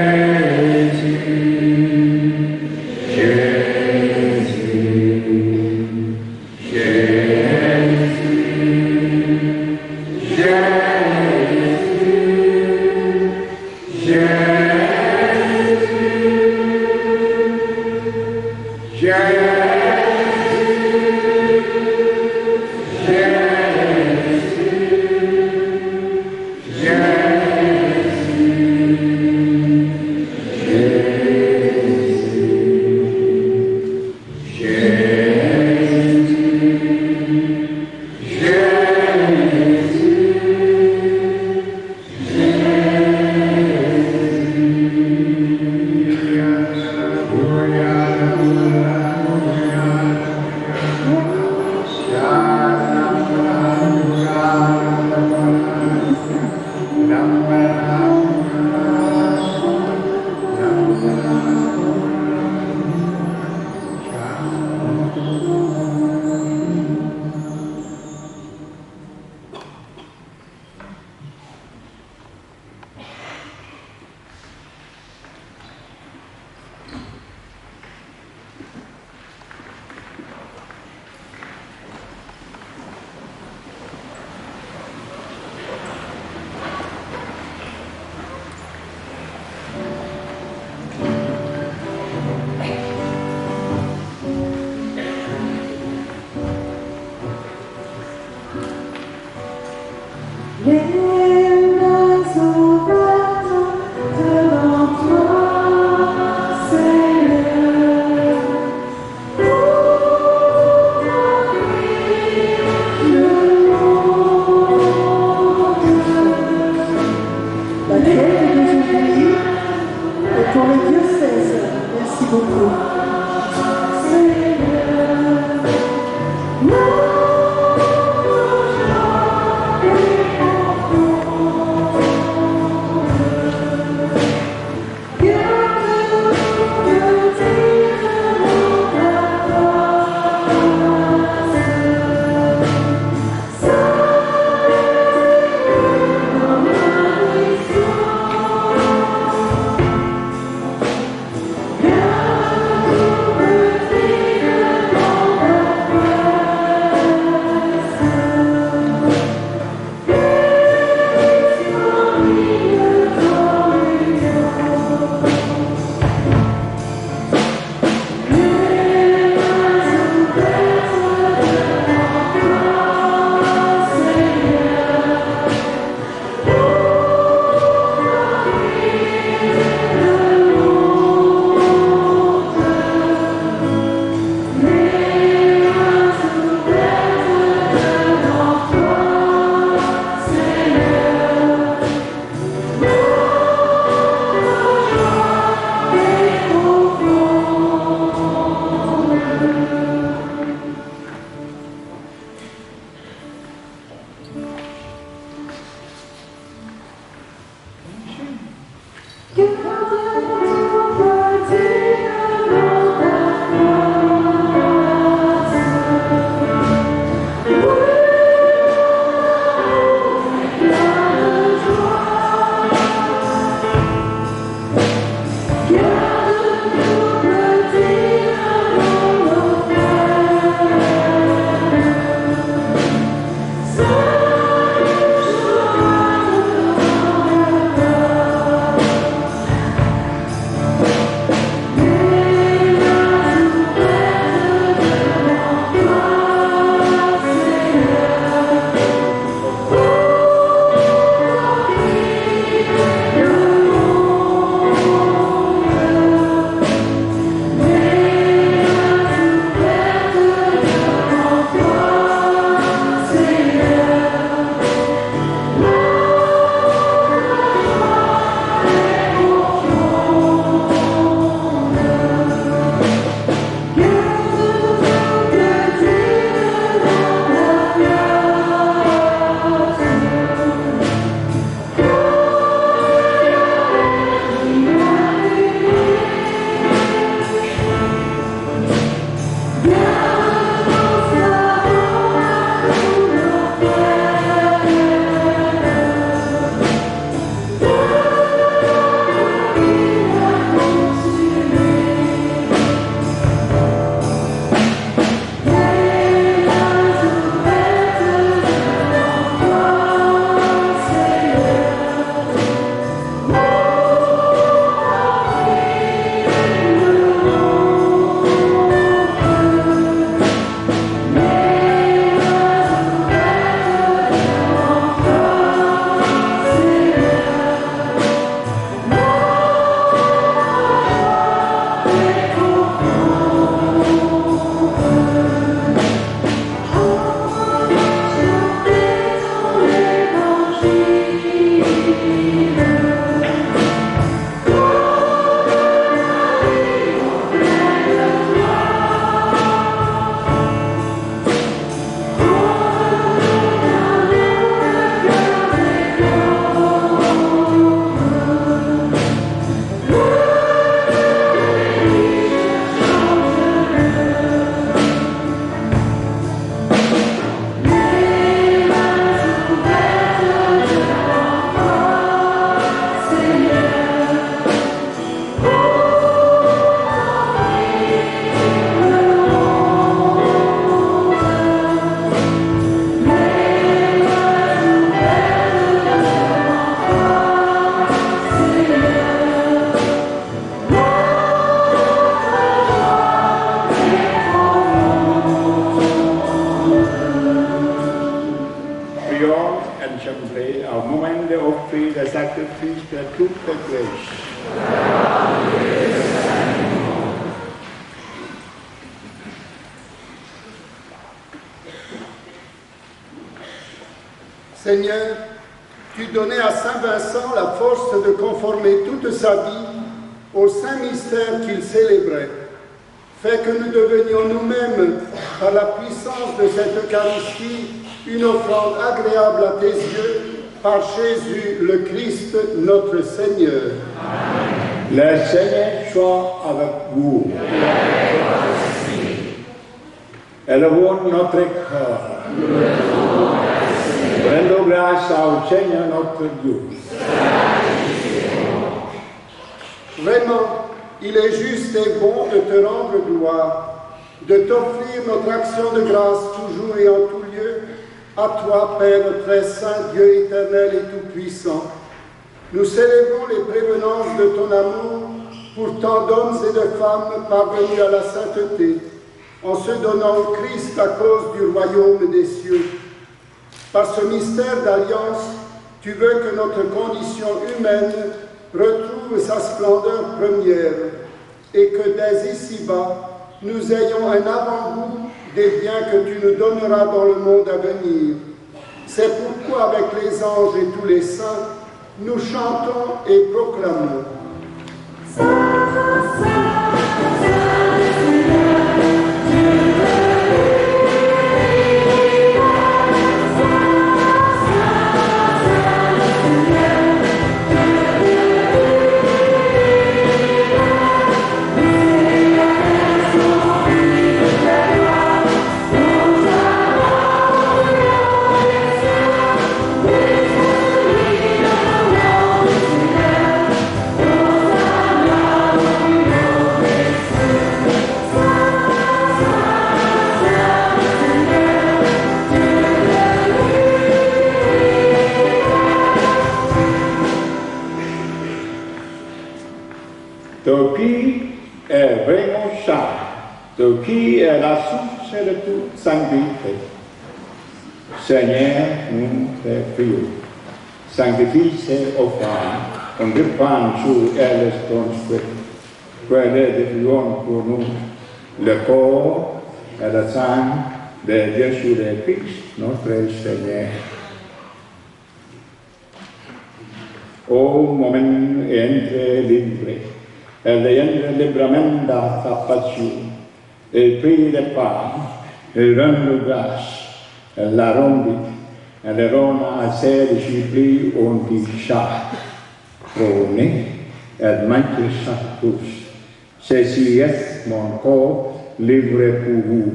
sacrifice de toute l'Église. Seigneur, tu donnais à Saint Vincent la force de conformer toute sa vie au saint mystère qu'il célébrait. Fais que nous devenions nous-mêmes, par la puissance de cette Eucharistie, une offrande agréable à tes yeux, par Jésus le Christ, notre Seigneur. Amen. Le Seigneur soit avec vous. Élevons notre cœur. Rendons grâce au Seigneur notre Dieu. Vraiment, il est juste et bon de te rendre gloire, de t'offrir notre action de grâce toujours et en tout lieu, à toi, Père très saint, Dieu éternel et tout-puissant. Nous célébrons les prévenances de ton amour pour tant d'hommes et de femmes parvenus à la sainteté, en se donnant au Christ à cause du royaume des cieux. Par ce mystère d'alliance, tu veux que notre condition humaine retrouve sa splendeur première et que dès ici-bas, nous ayons un avant-goût des biens que tu nous donneras dans le monde à venir. C'est pourquoi avec les anges et tous les saints, nous chantons et proclamons. De qui est vraiment saint, de qui est la source de toute sainteté. Seigneur, nous te prions. Sanctifie ces offrandes, on répand sur elles ton souhait. Quelle devions pour nous le corps et le sang de Jésus-Christ, notre Seigneur. Au moment entre libre, elle entre librement dans sa passion, et prit le pain, et rend grâce, elle la rendit, elle rend à ses disciples, on dit ça. Prenez, elle mange ça tous. Ceci est mon corps livré pour vous.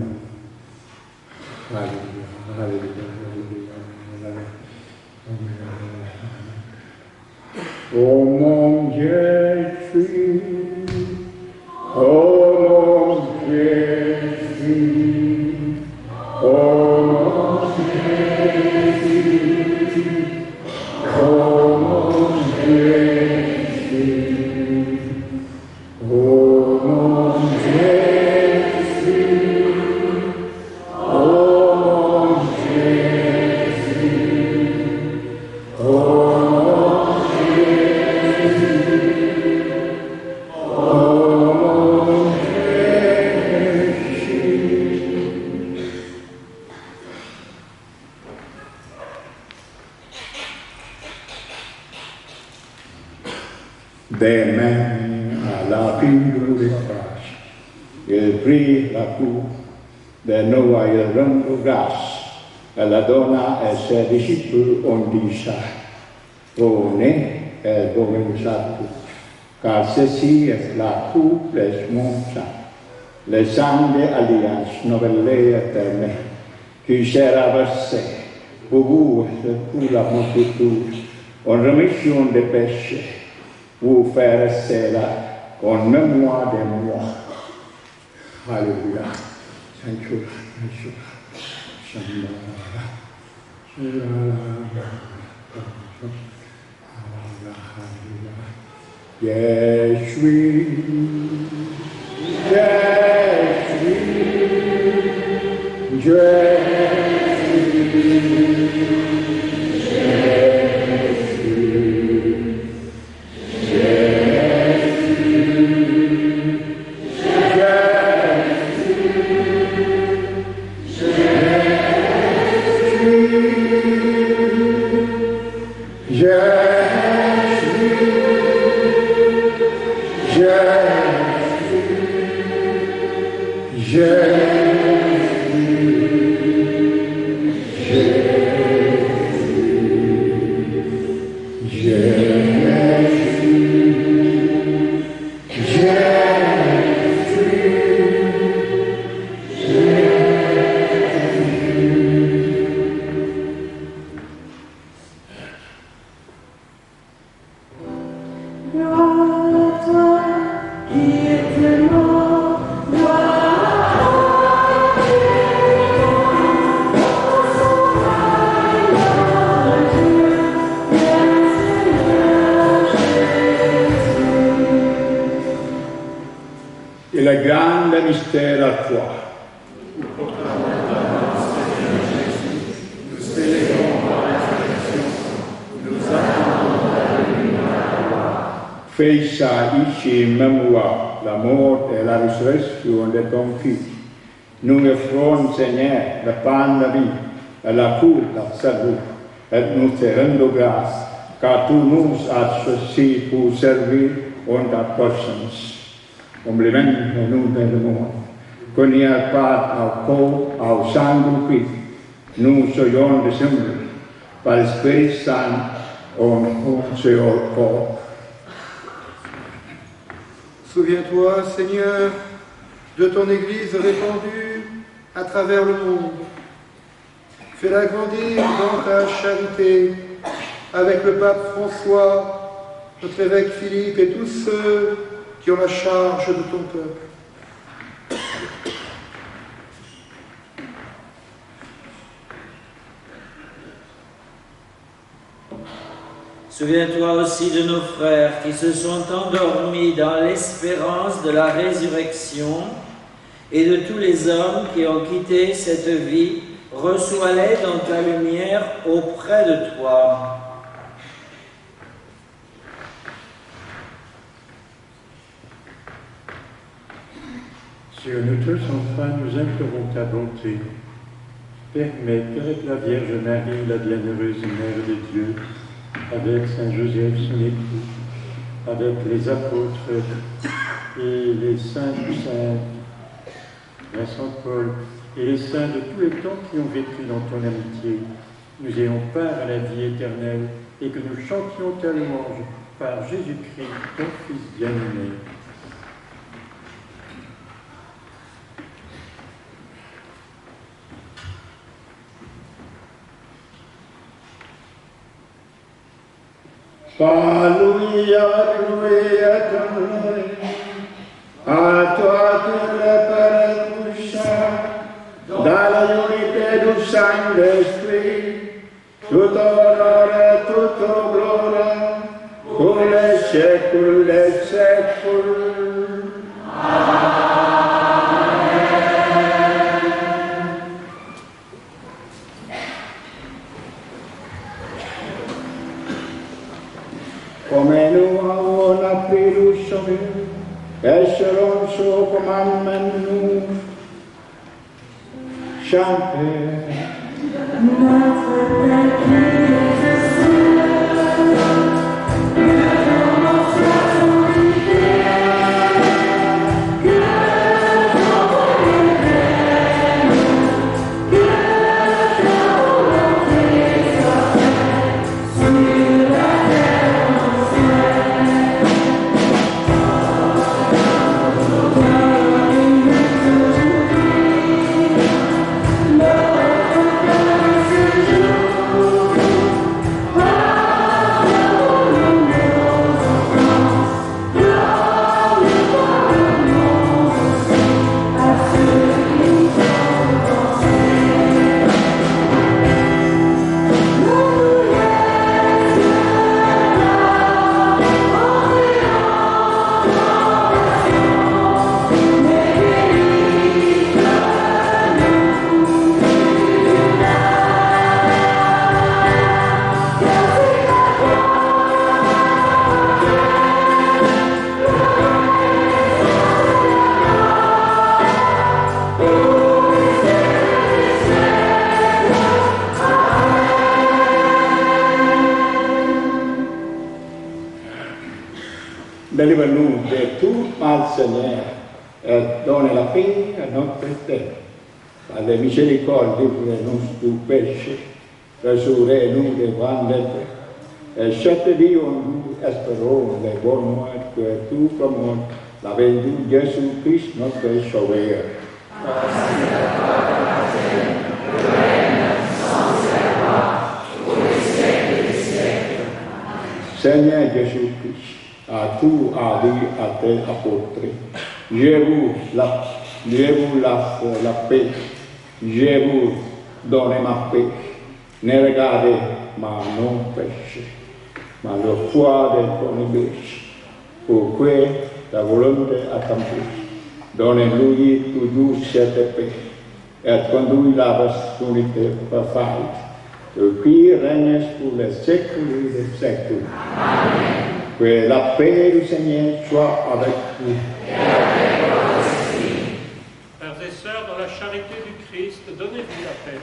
Alléluia, alléluia, alléluia. Oh mon Jésus, oh mon Jésus, oh mon Jésus, oh mon Jésus, oh mon Jésus, oh mon Jésus, oh des mains à la figure de grâce. Il prit la coupe de Noah et rend grâce. Elle la donna à ses disciples, on dit ça. Prenez et buvez ça tout. Car ceci est la coupe de mon sang, le sang de l'alliance nouvelle et éternelle, qui sera versé pour vous et pour la multitude, en rémission des péchés. Vous faire cela en mémoire de moi. Alléluia. Sanctus, Jésus, Jésus, Jésus, Jésus. Et le grand mystère à foi. Nous célébrons la résurrection, nous attendons la venue de la gloire. Fais ça ici mémoire, la mort et la résurrection de ton Fils. Nous offrons, Seigneur, le pain de vie et la coupe de salut, et nous te rendons grâce, car tu nous as choisi pour servir en ta présence. Complément de nous demandons, qu'on n'y ait pas au corps, au sang du Christ, nous soyons descendus par l'Esprit Saint en ce corps. Souviens-toi, Seigneur, de ton Église répandue à travers le monde. Fais-la grandir dans ta charité avec le pape François, notre évêque Philippe et tous ceux qui ont la charge de ton peuple. Souviens-toi aussi de nos frères qui se sont endormis dans l'espérance de la résurrection et de tous les hommes qui ont quitté cette vie. Reçois-les dans ta lumière auprès de toi. Sur nous tous, enfin, nous implorons ta bonté. Permets qu'avec la Vierge Marie, la bienheureuse Mère de Dieu, avec Saint Joseph, son époux, avec les apôtres et les saints du Saint Vincent Paul et les saints de tous les temps qui ont vécu dans ton amitié, nous ayons part à la vie éternelle et que nous chantions ta louange par Jésus-Christ, ton Fils bien-aimé. Alléluia, alléluia, à toi que le Père toucha, dans la unité du Saint-Esprit, tout honneur et toute gloire, pour les siècles des siècles. Come nous avons appris le chemin, et selon son commandement nous chanter. Notre Père qui es aux cieux, que ton nom soit sanctifié, que ton royaume vienne, que ta volonté soit faite sur la terre. Délivre-nous de tout mal, Seigneur, et donne la paix à notre terre. Par la miséricorde de nos péchés, résurrez-nous devant l'être. Et chaque jour, nous espérons les bonnes nouvelles que tout promote la venue de Jésus-Christ, notre Sauveur. Seigneur Jésus-Christ, à tout a dit à tes apôtres, je vous laisse la paix, je vous donne ma paix. Ne regardez ma non-péché, ma le foi de ton Église, pour que la volonté accomplisse. Donnez-lui toujours cette paix, et conduit la responsabilité parfaite, qui règne pour les siècles des siècles. Amen. Que la paix du Seigneur soit avec vous. Frères et sœurs, dans la charité du Christ, donnez-vous la paix.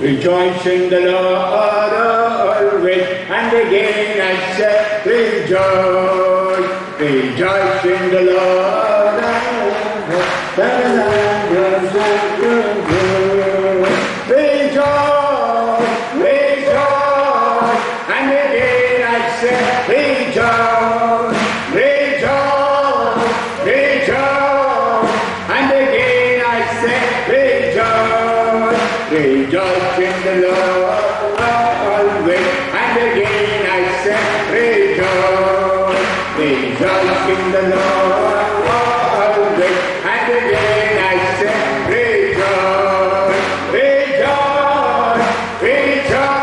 Rejoice in the Lord always, and again I say, rejoice. Rejoice in the Lord always, and I say, rejoice. Rejoice, rejoice, and again I say, rejoice. Rejoice, rejoice, and again I say, rejoice. Rejoice in the Lord always, and again I say, rejoice. Rejoice in the Lord always, and again I say, rejoice. Rejoice, rejoice,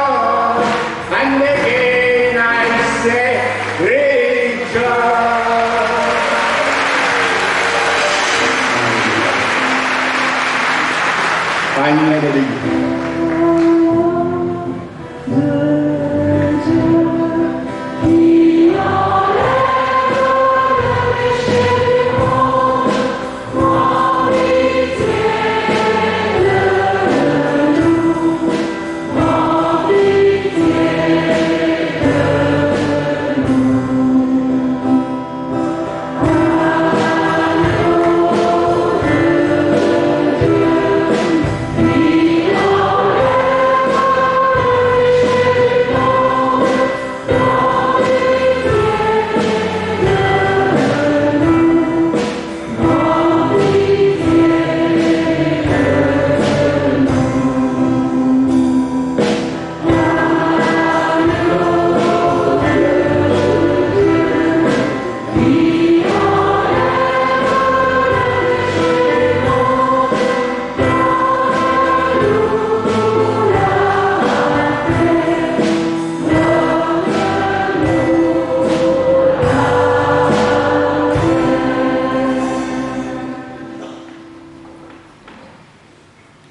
and again I say, rejoice. Finally,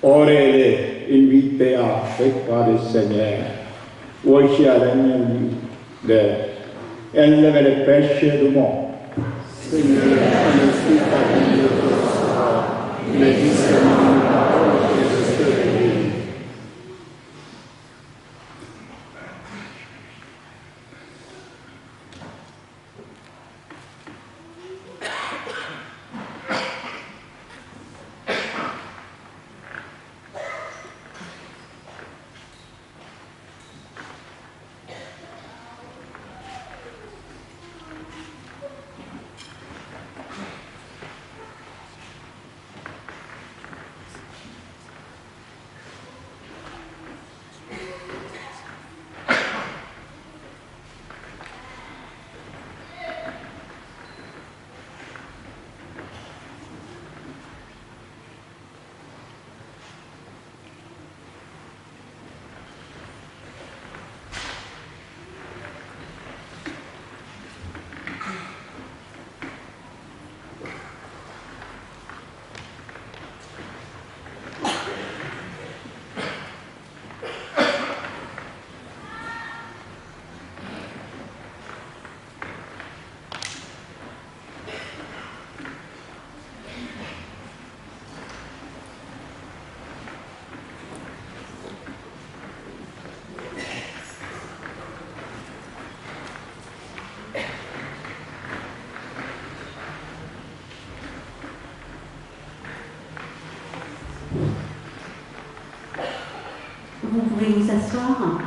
orez invitez à faire le Seigneur, voici à l'ennemi de enlever le péché du monde. Seigneur, ne suis pas digne de ton savoir, mais dis seulement la parole et je serai guéri. vous asseoir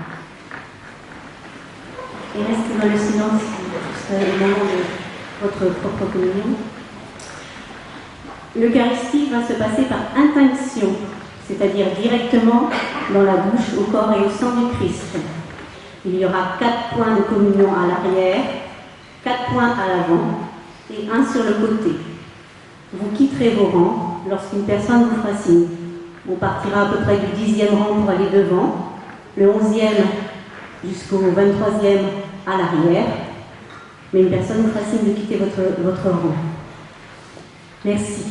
et rester dans le silence jusqu'au moment de votre propre communion. L'Eucharistie va se passer par intinction, c'est-à-dire directement dans la bouche, au corps et au sang du Christ. Il y aura 4 points de communion à l'arrière, 4 points à l'avant et 1 sur le côté. Vous quitterez vos rangs lorsqu'une personne vous fera signe. On partira à peu près du 10e rang pour aller devant, le 11e jusqu'au 23e à l'arrière, mais une personne vous fera signe de quitter votre rang. Merci.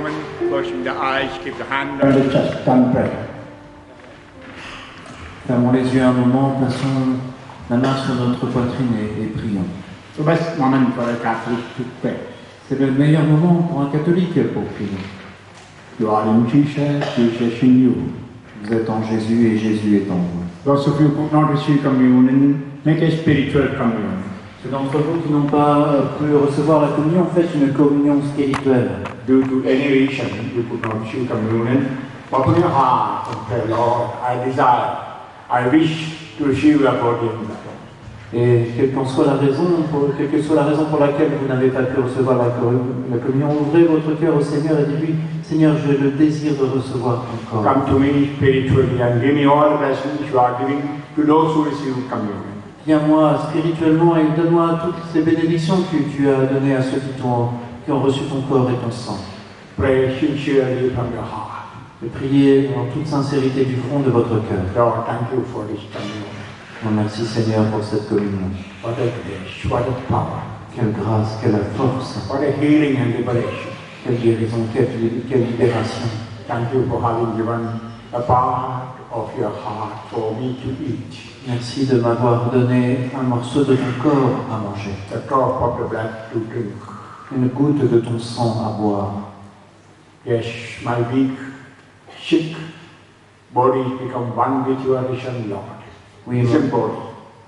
woman, closing the eyes, keep the hand on on the chest and pray. Fermons les yeux un moment, plaçons la main sur notre poitrine et prions. The best moment for a Catholic to pray. C'est le meilleur moment pour un catholique pour prier. You are in Jesus, Jesus in you. Vous êtes en Jésus et Jésus est en vous. Those of you who could not receive communion, make a spiritual communion. Ceux d'entre vous qui n'ont pas pu recevoir la communion, faites une communion spirituelle. Due to any reason you could not receive communion, open your heart and pray, Lord, I desire, I wish to receive your body and blood. Et quelle que soit la raison pour laquelle vous n'avez pas pu recevoir la communion, ouvrez votre cœur au Seigneur et dites-lui, Seigneur, j'ai le désir de recevoir ton corps. Come to me spiritually and give me all the blessings you are giving to those who receive communion. Viens-moi spirituellement et donne-moi toutes ces bénédictions que tu as données à ceux qui ont reçu ton corps et ton sang. Pray sincerely from your heart. Et priez en toute sincérité du fond de votre cœur. Lord, thank you for this communion. Merci Seigneur pour cette communion. What a grace, what a power. Quelle grâce, quelle force. What a healing and liberation. Quelle guérison, quelle libération. Thank you for having given a part of your heart for me to eat. Merci de m'avoir donné un morceau de ton corps à manger. A drop of the blood to drink. Une goutte de ton sang à boire. Yes, my weak, sick body become one with your risen Lord. Oui,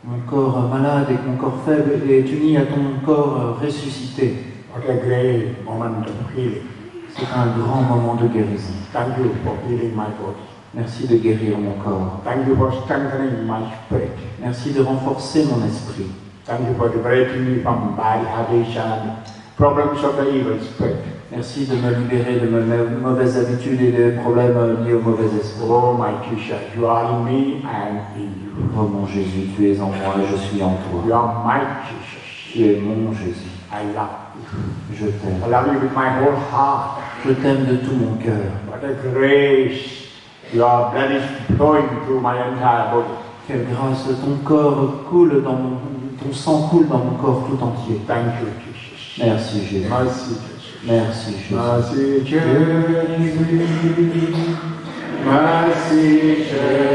mon corps malade et mon corps faible est uni à ton corps ressuscité. What a great moment of healing. C'est un grand moment de guérison. Thank you for healing my body. Merci de guérir mon corps. Thank you for strengthening my spirit. Merci de renforcer mon esprit. Thank you for liberating me from bad habits and problems of the evil spirit. Merci de me libérer de mes mauvaises habitudes et des problèmes liés au mauvais esprit. Oh my Jesus, you are in me and in you. Oh mon Jésus, tu es en moi et je suis en toi. You are my Jesus. Tu es mon Jésus. I love you. Je t'aime. I love you with my whole heart. Je t'aime de tout mon cœur. What a grace. Your blood is flowing through my entire body. Quelle grâce, ton sang coule dans mon corps tout entier. Thank you, Jesus. Merci Jésus. Merci Jésus. Merci Jésus. Merci Jésus. Merci Jésus.